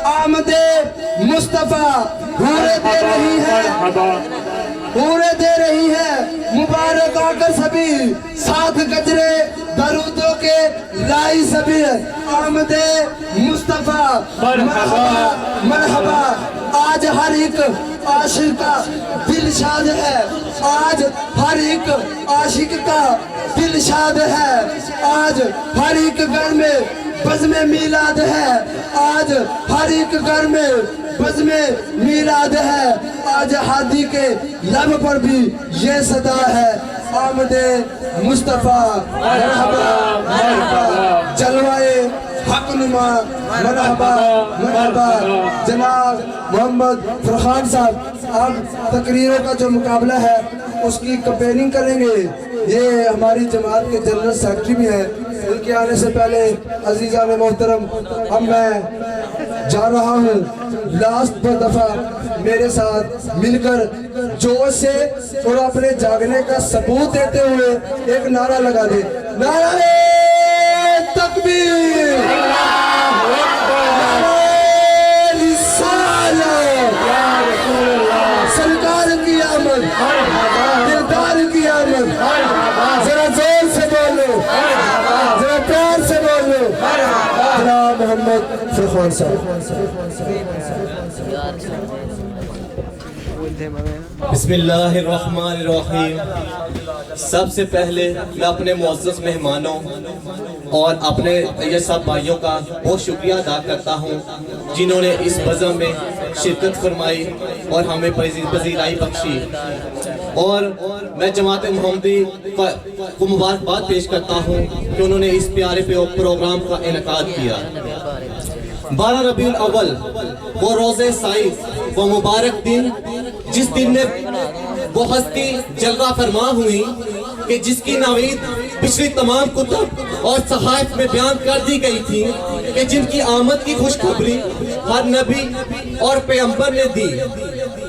आमदे मुस्तफ़ा हूरें दे रही है, हूरें दे रही है मुबारक आकर सभी, साथ गजरे दरूदों के लाई सभी। आमदे मुस्तफ़ा मरहबा मरहबा। आज हर एक आशिक का दिल शाद है, आज हर एक आशिक का दिल शाद है। आज हर एक घर में बज़्म मीलाद है, आज हर एक घर में बज़्म मीलाद है। आज हादी के लब पर भी ये सदा है। आमदे मुस्तफ़ा मरहबा मरहबा। जलवाए हक नुमा मरहबा मरहबा। जनाब मोहम्मद फरहान साहब अब तकरीरों का जो मुकाबला है उसकी कंपेयरिंग करेंगे। ये हमारी जमात के जनरल सेक्रेटरी भी हैं। उनके आने से पहले अजीज़ान मोहतरम अब मैं जा रहा हूँ लास्ट दफ़ा मेरे साथ मिलकर जोश से और अपने जागने का सबूत देते हुए एक नारा लगा दे। नारे तकबीर, सरकार की आमद, दिलदार की आमद। जरा जोर से बोलो, जरा प्यार से बोलो। जनाब मोहम्मद फरहान साहब। बिस्मिल्लाहिर्रहमानिर्रहीम। सबसे पहले मैं अपने मुअज़्ज़ज़ मेहमानों और अपने ये सब भाइयों का बहुत शुक्रिया अदा करता हूँ जिन्होंने इस बज़म में शिरकत फरमाई और हमें पज़ीराई बख्शी। और मैं जमात मोहम्मदी को मुबारकबाद पेश करता हूँ कि उन्होंने इस प्यारे प्रोग्राम का इनेकाद किया। 12 रबीउल अव्वल वो रोज़े साइद वो मुबारक दिन जिस दिन में वो हस्ती जलवा फरमा हुई कि जिसकी नावीद पिछली तमाम कुतुब और सहाइफ में बयान कर दी गई थी कि जिनकी आमद की खुशखबरी हर नबी और पैगंबर ने दी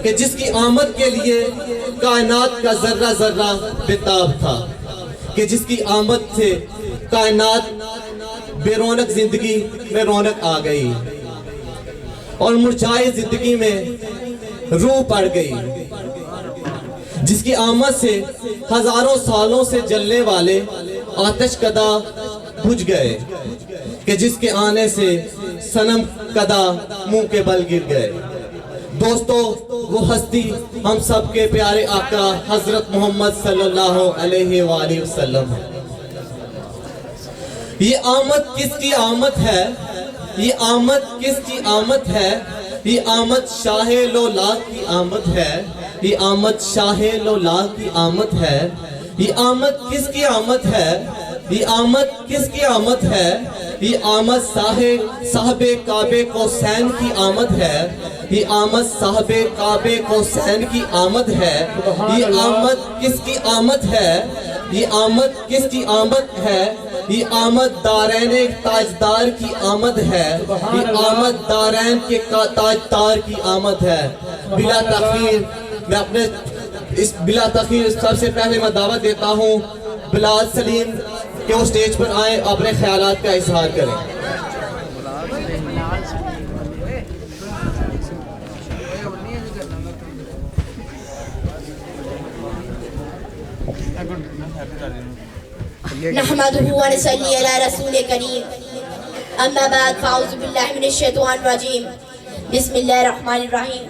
कि जिसकी आमद के लिए कायनात का जर्रा जर्रा बेताब था, कि जिसकी आमद से कायनात बेरौनक जिंदगी में रौनक आ गई और मुरझाए जिंदगी में रूह पड़ गई, जिसकी आमद से हजारों सालों से जलने वाले आतिश कदा बुझ गए, कि जिसके आने से सनम कदा मुंह के बल गिर गए। दोस्तों, वो हस्ती हम सबके प्यारे आका हजरत मोहम्मद सल्लल्लाहु अलैहि वसल्लम है। ये आमद किसकी आमद है? ये आमद किसकी आमद है? ये आमद शाहे लौलाद की आमद है। ये आमद शाहे लौलाद की आमद है। ये आमद किसकी आमद है? ये आमद किसकी आमद है? ये आमद साहबे काबे कौसैन की आमद है। ये आमद साहबे काबे कौसैन की आमद है। ये आमद किसकी आमद है? ये आमद किसकी आमद है? ये आमद दारैन ताजदार की आमद है। ये आमद दारैन के ताजदार की आमद है। बिला तखीर मैं अपने बिला तखीर सबसे पहले मैं दावत देता हूँ बिलाल सलीम कि वो स्टेज पर आए, अपने ख्यालात का इजहार करें। नहमदुहु व नसल्ली अला रसूल करीम, अम्मा बाद फ़ाऊज़ु बिल्लाहि मिनश शैतानिर रजीम, बिस्मिल्लाहिर रहमानिर रहीम।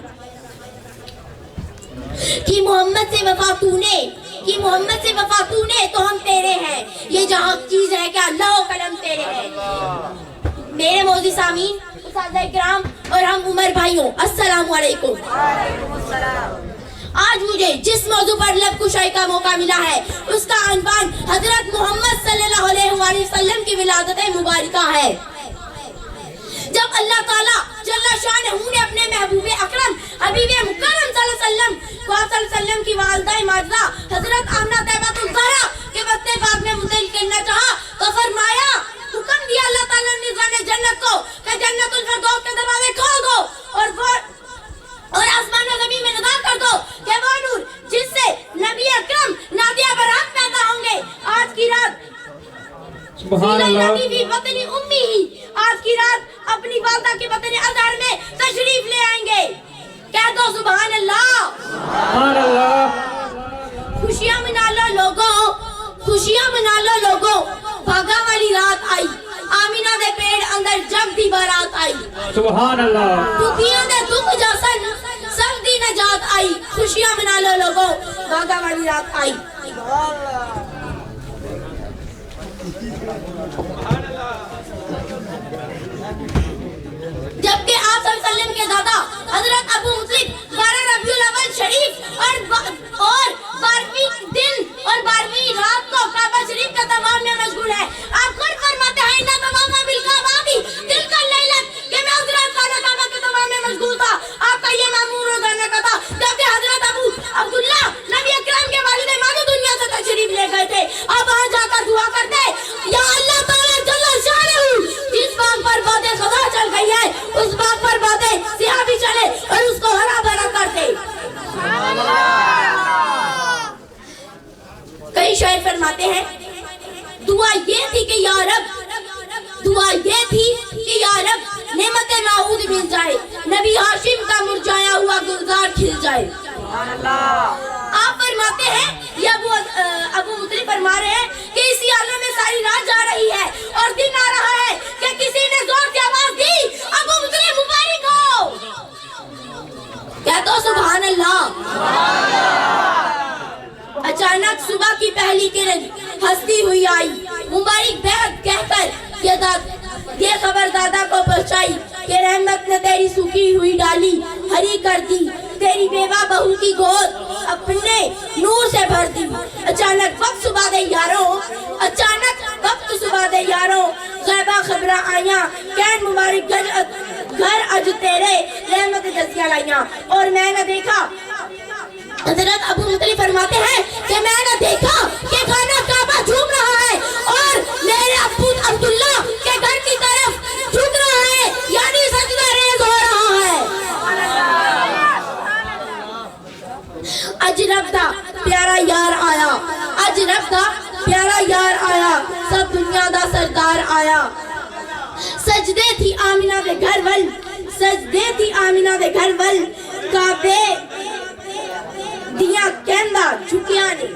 कि मोहम्मद से वफा तूने, कि मोहम्मद से वफा तूने तो हम तेरे हैं, ये जहाँ चीज है कि अल्लाह कलम तेरे हैं। मेरे मौजूद सामीन, उस्ताद इकराम और हम उमर भाइयों, अस्सलाम वालेकुम। आज मुझे जिस मौजू पर लब कुशाई का मौका मिला है उसका अनवान हजरत मोहम्मद सल्लल्लाहु अलैहि वसल्लम की विलादत मुबारका है। जब अल्लाह ताला जल्ला शानहू ने अपने महबूब अकरम हबीब मुकर्रम सल्लल्लाहु अलैहि वसल्लम की वालिदा माजिदा हजरत आमना तैयबातुल ज़हरा के वक्ते बाद में मुतल करना चाहा तो फरमाया, हुक्म दिया अल्लाह ताला ने निज़ाने जन्नत को कि जन्नतुल फिरदौस के दरवाजे खोल दो और आसमान और ज़मीन में निदा कर दो कि वो नूर जिससे नबी अकरम नादिया बरात पैदा होंगे आज की रात सुभान अल्लाह वतनी उम्मी ही आज की रात अपनी वालदा के वतन अज़हर में तशरीफ ले आएंगे। कह दो सुभान अल्लाह, सुभान अल्लाह। खुशियां मना लो लोगों, खुशियां मना लो लोगों, भागा वाली रात आई, आमीना दे पेड़ अंदर जब दी बारात आई। सुभान अल्लाह। दुखियां दे दुख जसन सब दी नजात आई, खुशियां मना लो लोगों, भागा वाली रात आई। जबकि आप सल्लल्लाहु अलैहि वसल्लम के दादा हजरत अबू मुतलिब 12 रबीउल अव्वल शरीफ और 12वीं दिन और 12वीं रात को काबा शरीफ का तमाम में मशगूल है। आप खुद फरमाते हैं ना तमाम बिल काबा भी दिल का लैलत कि मैं हजरत काबा के तमाम में मशगूल था। आपका ये मामूर करने का था जबकि हजरत अबू अब्दुल्ला नबी अकरम के वालिद मानो दुनिया से तशरीफ ले गए थे। अब वहां जाकर दुआ करते या अल्लाह ताला जल्ला शानहू जिस बाग पर बातें खदा चल गई है उस बाग पर बातें सियाह भी चले और उसको हरा भरा कर दे। कई शायर फरमाते हैं दुआ ये थी कि या रब, दुआ ये थी कि या रब नेमत माऊद मिल जाए, नबी हाशिम का मुरझाया हुआ गुलजार खिल जाए। आप फरमाते हैं ये अबू मुतलिब फरमा रहे हैं कि इसी आलम में सारी रात जा रही है और दिन आ रहा है कि किसी ने जोर से आवाज दी अबू मुतलिब मुबारक हो। क्या तो सुभान अल्लाह। अचानक सुबह की पहली किरण हंसती हुई आई, मुबारक बेहद कहकर ये खबर दादा को पहुंचाई कि रहमत ने तेरी सूखी हुई डाली हरी कर दी, तेरी बेवा बहू की गोद अपने नूर से भर दी। अचानक वक्त सुबह दे यारों, अचानक वक्त सुबह दे यारों, ग़ैबा खबरा आया कैन मुबारक घर अज तेरे रहमत दसिया लाइया। और मैंने देखा, हजरत अबू मुतलिब फरमाते हैं कि मैंने देखा कि खाना काबा झूम रहा है अजनब दा प्यारा यार आया, अजनब दा प्यारा यार आया, सब दुनिया दा सरदार आया। सजदे थी आमिना दे घर वल, सजदे थी आमिना दे घर वल, काबे दिया कहंदा झुकिया ने।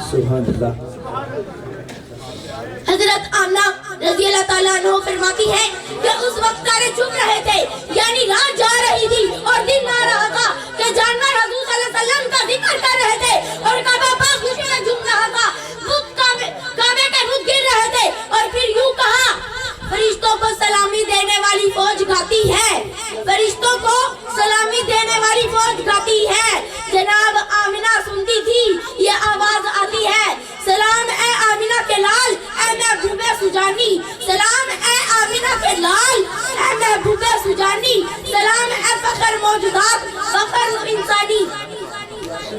सुभान अल्लाह। हजरत आमना रज़ी अल्लाह ताला अन्हा फरमाती है कि उस वक्त सारे चुप रहे थे, यानी रात जा रही थी और दिन आ रहा था कि जानवर हजूर सल्लल्लाहु अलैहि वसल्लम का जिक्र कर रहे थे और काबा पाक खुशी में झूम रहा था, काबे के बुत गिर रहे थे और फिर यूं कहा, फरिश्तों को सलामी देने वाली फौज गाती है, फरिश्तों को सलामी देने वाली फौज गाती है। जनाब आमिना सुनती थी ये आवाज आती है, सलाम ए आमिना के लाल ए महबूबे सुजानी, सलाम ए आमिना के लाल ए महबूबे सुजानी, सलाम ए फखर मौजूदात फखर इंसानी।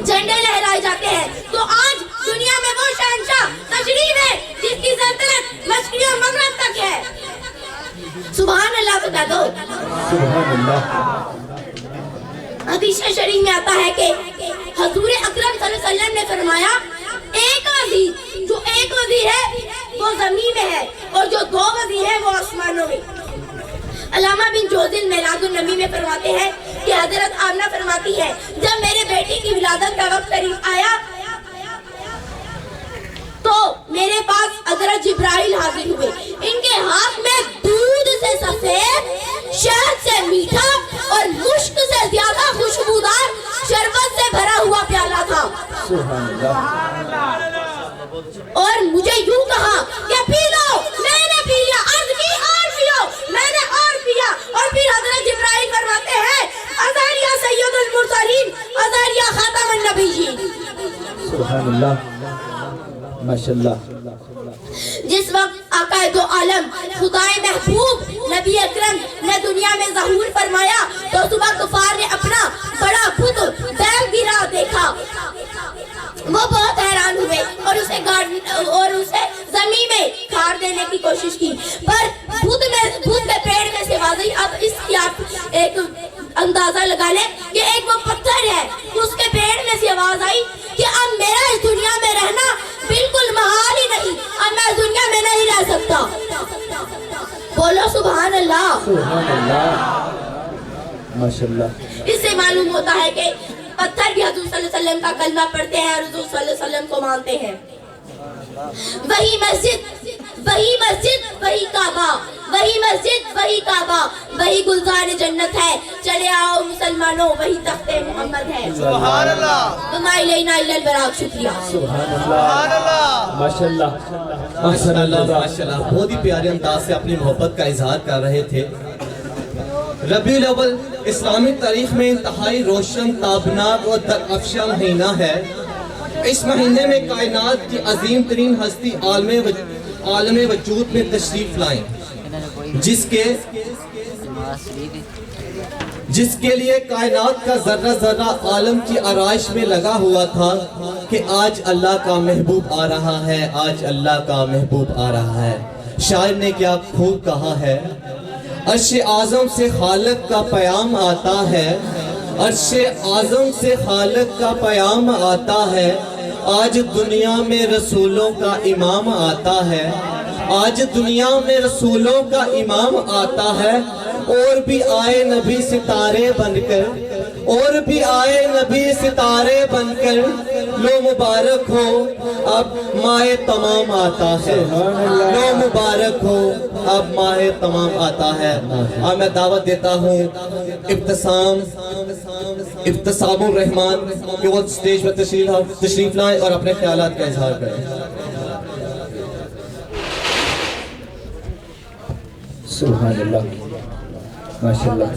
झंडे लहराए जाते हैं। तो आज दुनिया में वो शहंशाह तशरीफ है जिसकी सल्तनत मशरिक़ और मगरिब तक है। सुभान अल्लाह तो कह दो। सुभान अल्लाह। हदीस शरीफ में आता है कि हजूर अकरम सल्लल्लाहु अलैहि वसल्लम ने फरमाया, एक वज़ीर जो एक वज़ीर है वो ज़मीन में है और जो दो वज़ीर है वो आसमानों में। अल्लामा बिन जोज़िल मिलादुन नबी में फरमाते हैं कि हजरत आमना फरमाती है, जब मेरे बेटी की विलादत का वक्त करीब आया तो मेरे पास हजरत जिब्राइल हाजिर हुए। इनके हाथ में दूध से सफेद, शहद से मीठा और मुश्क से ज्यादा खुशबूदार शरबत से भरा हुआ प्याला था। सुभान अल्लाह। और मुझे यूं कहा कि पी लो, मैंने पी लिया, अर्ज की और पियो, मैंने और पिया। और फिर हजरत जिब्राइल फरमाते हैं, अज़ारिया सय्यदुल मुरसलीन, अज़ारिया खातमुन नबिय्यीन। सुभान अल्लाह, माशाअल्लाह। जिस वक्त आकाए दो आलम खुदाए महबूब नबी अकरम ने दुनिया में ज़हूर फरमाया तो सुबह कुफार ने अपना बड़ा खुद बैल गिरा देखा। वो बहुत हैरान हुए और उसे जमीन में खार देने की कोशिश की, पर खुद के पेड़ में से आवाज आई। अब इसकी आप एक अंदाजा लगा लें कि एक वो पत्थर है, उसके पेड़ में से आवाज आई कि अब मेरा इस दुनिया में रहना बिल्कुल महाल ही नहीं, अब मैं इस दुनिया में नहीं रह सकता। बोलो सुभान अल्लाह। सुभान अल्लाह, माशाअल्लाह। इससे मालूम होता है कि पत्थर भी हजूर सल्लल्लाहु अलैहि वसल्लम का कलमा पढ़ते हैं और हजूर सल्लल्लाहु अलैहि वसल्लम को मानते हैं। वही मस्जिद, वही मस्जिद, वही काबा, वही मस्जिद, वही काबा, वही गुलजार जन्नत है। चले आओ मुसलमानों, वही तख्ते मोहम्मद है। सुभान अल्लाह। तुम्हारी लेना इल्लल बराक। शुक्रिया। सुभान अल्लाह, माशाअल्लाह, माशाअल्लाह, माशाअल्लाह। बहुत ही प्यारे अंदाज से अपनी मोहब्बत का इजहार कर रहे थे। रबीउल अव्वल इस्लामी तारीख में इंतहाई रोशन, ताबनाक और दरअफ़शा महीना है। इस महीने में कायनात की अजीम तरीन हस्ती आलम वजूद में तशरीफ लाई, जिसके लिए कायनात का जर्रा जर्रा आलम की आराइश में लगा हुआ था कि आज अल्लाह का महबूब आ रहा है, आज अल्लाह का महबूब आ रहा है। शायर ने क्या खूब कहा है, अर्श आज़म से खालिक का पैगाम आता है, अर्श आज़म से खालिक का पैगाम आता है। आज दुनिया में रसूलों का इमाम आता है, आज दुनिया में रसूलों का इमाम आता है। और भी आए नबी सितारे बनकर, और भी आए नबी सितारे बनकर, लो मुबारक हो अब माह तमाम आता है, लो मुबारक हो अब माह तमाम आता है। अब मैं दावत देता हूँ इब्तिसामुर रहमान कि वो स्टेज पर तशरीफ लाएं और अपने ख्यालात का इजहार करें। सुभान अल्लाह, माशाअल्लाह।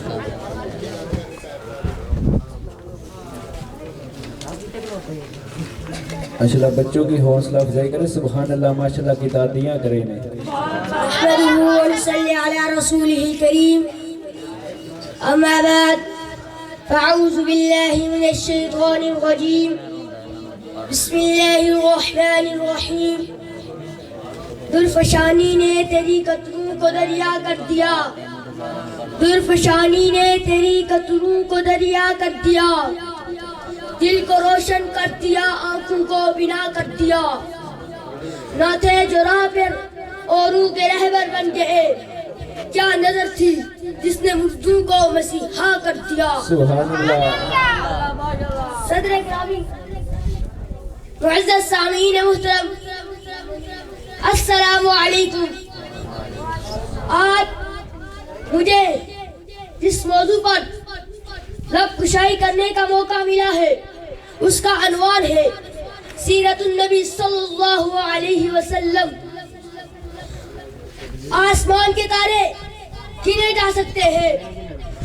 माशाअल्लाह, बच्चों की हौसला अफजाई करें। सुभान अल्लाह, माशाअल्लाह की दादियाँ करें इन्हें। अम्मा बाद, फ़अऊज़ु बिल्लाहि मिनश शैतानिर रजीम, बिस्मिल्लाहिर रहमानिर रहीम। दुल्फशानी ने तेरी कतरों को दरिया कर दिया, दुल्फशानी ने तेरी कतरों को दरिया कर दिया। दिल को रोशन कर दिया, आंखों को बिना कर दिया। न थे जो राह पर औरों के रहबर बन गए, क्या नजर थी जिसने मुर्दों को मसीहा कर दिया। सदर ग्रामी मुअज़्ज़ज़ सामीन मुहतरम, अस्सलामु अलैकुम। आज मुझे जिस मौजू पर लब कुशाई करने का मौका मिला है उसका अनवान है सीरतुन नबी सल्लल्लाहु अलैहि वसल्लम। आसमान के तारे गिने जा सकते हैं,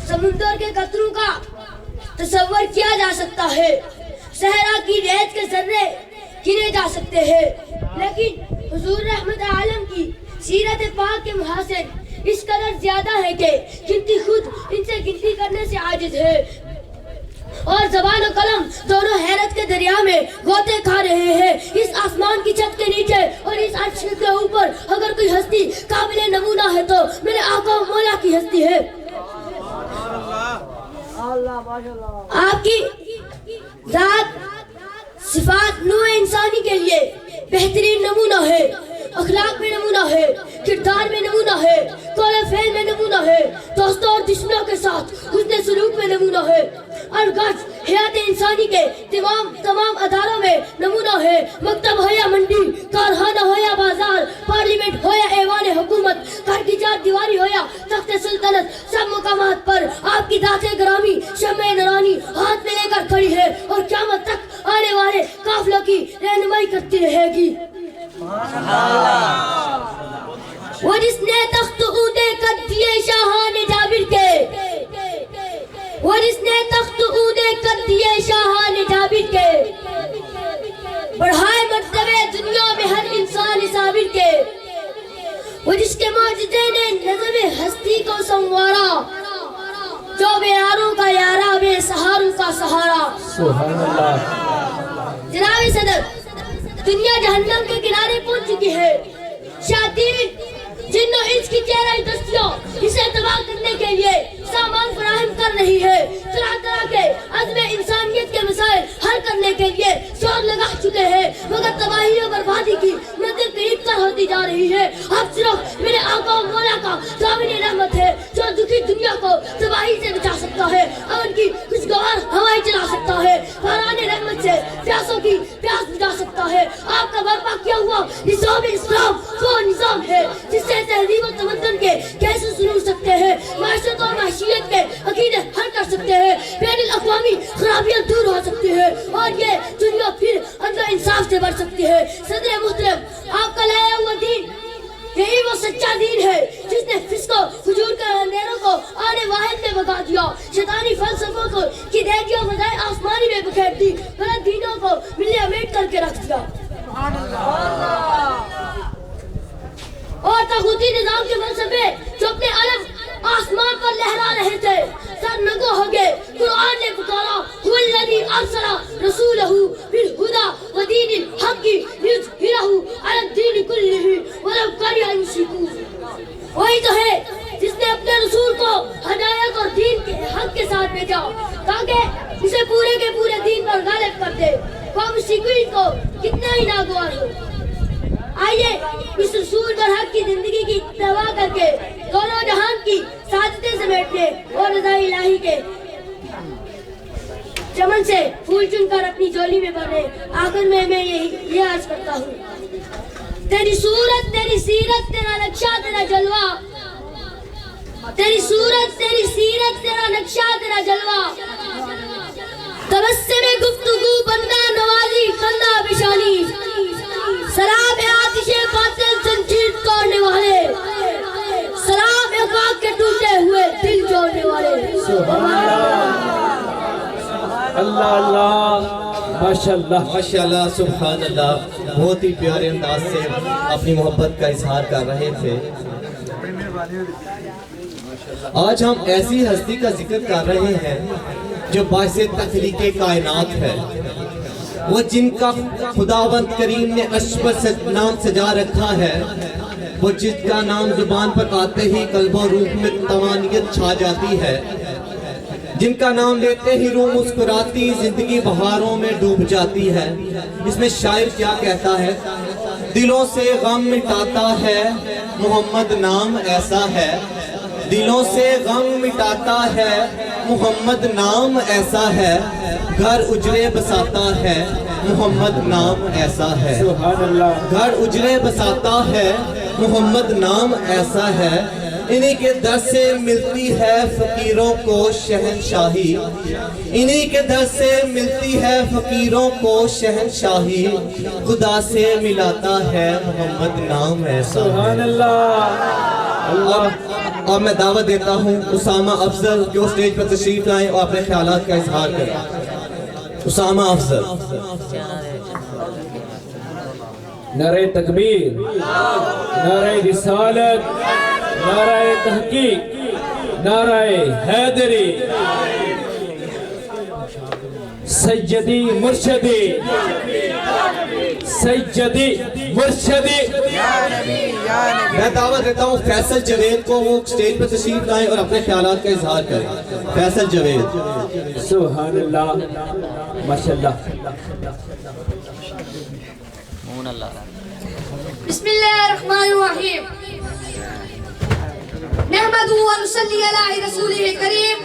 समुद्र के कतरों का तसव्वुर किया जा सकता है, सहरा की रेत के जर्रे गिने जा सकते हैं, लेकिन हुजूर रहमत आलम की सीरत पाक के मुहासिन इस कदर ज्यादा है कि गिनती खुद इनसे गिनती करने से आजिज है। और ज़बान और कलम दोनों हैरत के दरिया में गोते खा रहे हैं। इस आसमान की छत के नीचे और इस अर्श के ऊपर अगर कोई हस्ती काबिले नमूना है तो मेरे आका मौला की हस्ती है। आपकी जात सिफात नूह इंसानी के लिए बेहतरीन नमूना है, अखलाक में नमूना है, किरदार में नमूना है, कौल फेल में नमूना है, दोस्तों और दुश्मनों के साथ हुस्न सलूक में नमूना है, और गज हयात इंसानी के तमाम अदारों में नमूना है। मकतब हो या मंडी, कारखाना हो या बाजार, पार्लियामेंट हो या ऐवान हुकूमत, घर की चार दीवारी हो या तख्त सुल्तानत, सब मुकामात पर आपकी दाते ग्रामी शम्मे नूरानी हाथ में लेकर खड़ी है और क़यामत तक आने वाले काफिलों की रहनुमाई करती रहेगी। वो जिसने तख्त ऊंचे कर दिए शाहाने जाबिर के, वो जिसने तख्त ऊंचे कर दिए शाहाने जाबिर के, बढ़ाए मर्तबे दुनिया में हर इंसान साबिर के, वो जिसके मौजूदे ने नज़्म हस्ती को संवारा, जो बेयारों का यारा बेसहारों का सहारा। जनाब सदर, दुनिया जहन्नम के किनारे पहुंच चुकी है। शातीन जिन्नो इंस की चेहरा दस्तियों इसे तबाह करने के लिए सामान फराहम कर रही है। तरह तरह के अज़्म इंसानियत के मसाइल हल करने के लिए जोर लगा चुके हैं, मगर तबाही और बर्बादी की मंजिल करीब तर होती जा रही है। अब सिर्फ मेरे आका मौला का काबिल रहमत है जो दुखी दुनिया को तबाही से बचा सकता है और उनकी खुशगवार हवाएं चला सकता है, फराने रहमत से प्यासों की प्यास बुझा सकता है। आपका बर्पा किया हुआ निज़ाम इस्लाम वो निज़ाम है जिससे तहजीब और तमद्दुन के कैसे सुलूक सकते हैं, माशरत और माशियत के अकीदे हल कर सकते हैं, बैनुल अक़वामी खराबियां दूर हो सकती है और ये दुनिया फिर अंदर इंसाफ से बढ़ सकती है। सदर मुहतरम, आपका लाया हुआ दीन यही वो सच्चा दीन है जिसने फिस्को हुजूर के अंधेरों को आने वाहिद में भगा दिया, शैतानी फलसफों को की देगियों फज़ाए आसमानी में बिखेर दी, गलत दीनों को मिले अमेट करके रख दिया और तग़ूती निज़ाम के फलसफे जो अपने अलम आसमान पर लहरा रहे थे सरनगो हो गए। कुरान ने पुकारा हुवल्लज़ी अरसला रसूलहू बिल हुदा व दीनिल हक़्क़ि लियुज़हिरहू अला दीनि कुल्लिही वलौ करिहल मुश्रिकून। वही तो है जिसने अपने रसूल को हिदायत और दीन के हक के साथ भेजा ताकि इसे पूरे के पूरे दीन पर गालिब कर दे, वह मुश्रिकीन को कितना ही नागवार हो। आइए इस रसूल पर हक की जिंदगी की तवा करके दोनों जहान की सादतें समेटने और रज़ा इलाही के चमन से फूल चुनकर अपनी झोली में भरने। आखिर में मैं यही अर्ज करता हूँ, तेरी सूरत तेरी सीरत तेरा नक्शा तेरा जलवा, तेरी सूरत तेरी सीरत तेरा नक्शा तेरा जलवा, तबस्सुम गुफ्तगू बंदा नवाजी खंदा बिशानी, सलाम आतिशे बातिल जंजीर तोड़ने वाले, सलाम अकाक के टूटे हुए दिल जोड़ने वाले। अल्लाह अल्लाह माशाअल्लाह माशाअल्लाह सुभान अल्लाह, बहुत ही प्यारे अंदाज से अपनी मोहब्बत का इजहार कर रहे थे। आज हम ऐसी हस्ती का जिक्र कर रहे हैं जो बाइसे तख्लीक़े कायनात है, वो जिनका खुदावंद करीम ने अशबर से नाम सजा रखा है, वो जिसका नाम जुबान पर आते ही कल्ब और रूह में तमानियत छा जाती है। جن کا نام لیتے ہی روح مسکراتی زندگی بہاروں میں ڈوب جاتی ہے. اس میں شاعر کیا کہتا ہے؟ دلوں سے غم مٹاتا ہے محمد نام ایسا ہے. دلوں سے غم مٹاتا ہے محمد نام ایسا ہے. گھر اجرے بساتا ہے محمد نام ایسا ہے. گھر اجرے بساتا ہے محمد نام ایسا ہے. انہی کے در سے ملتی ہے فقیروں کو شہنشاہی. انہی کے در سے ملتی ہے فقیروں کو شہنشاہی. خدا سے ملاتا ہے محمد نام ایسا ہے. اور میں دعوت دیتا ہوں اسامہ افضل جو اسٹیج پر تشریف لائیں اور اپنے خیالات کا اظہار کریں. اسامہ افضل. نعرہ تکبیر، نعرہ رسالت، نعرہ تحقیق، نعرہ حیدری. سیدی مرشدی، سیدی مرشدی. میں دعوت دیتا ہوں فیصل جوید کو وہ اسٹیج پر تشریف لائیں اور اپنے خیالات کا اظہار کریں. فیصل جوید. سبحان اللہ، ماشاءاللہ. بسم اللہ الرحمن الرحیم. نحمدہ و نصلی علی رسولہ کریم.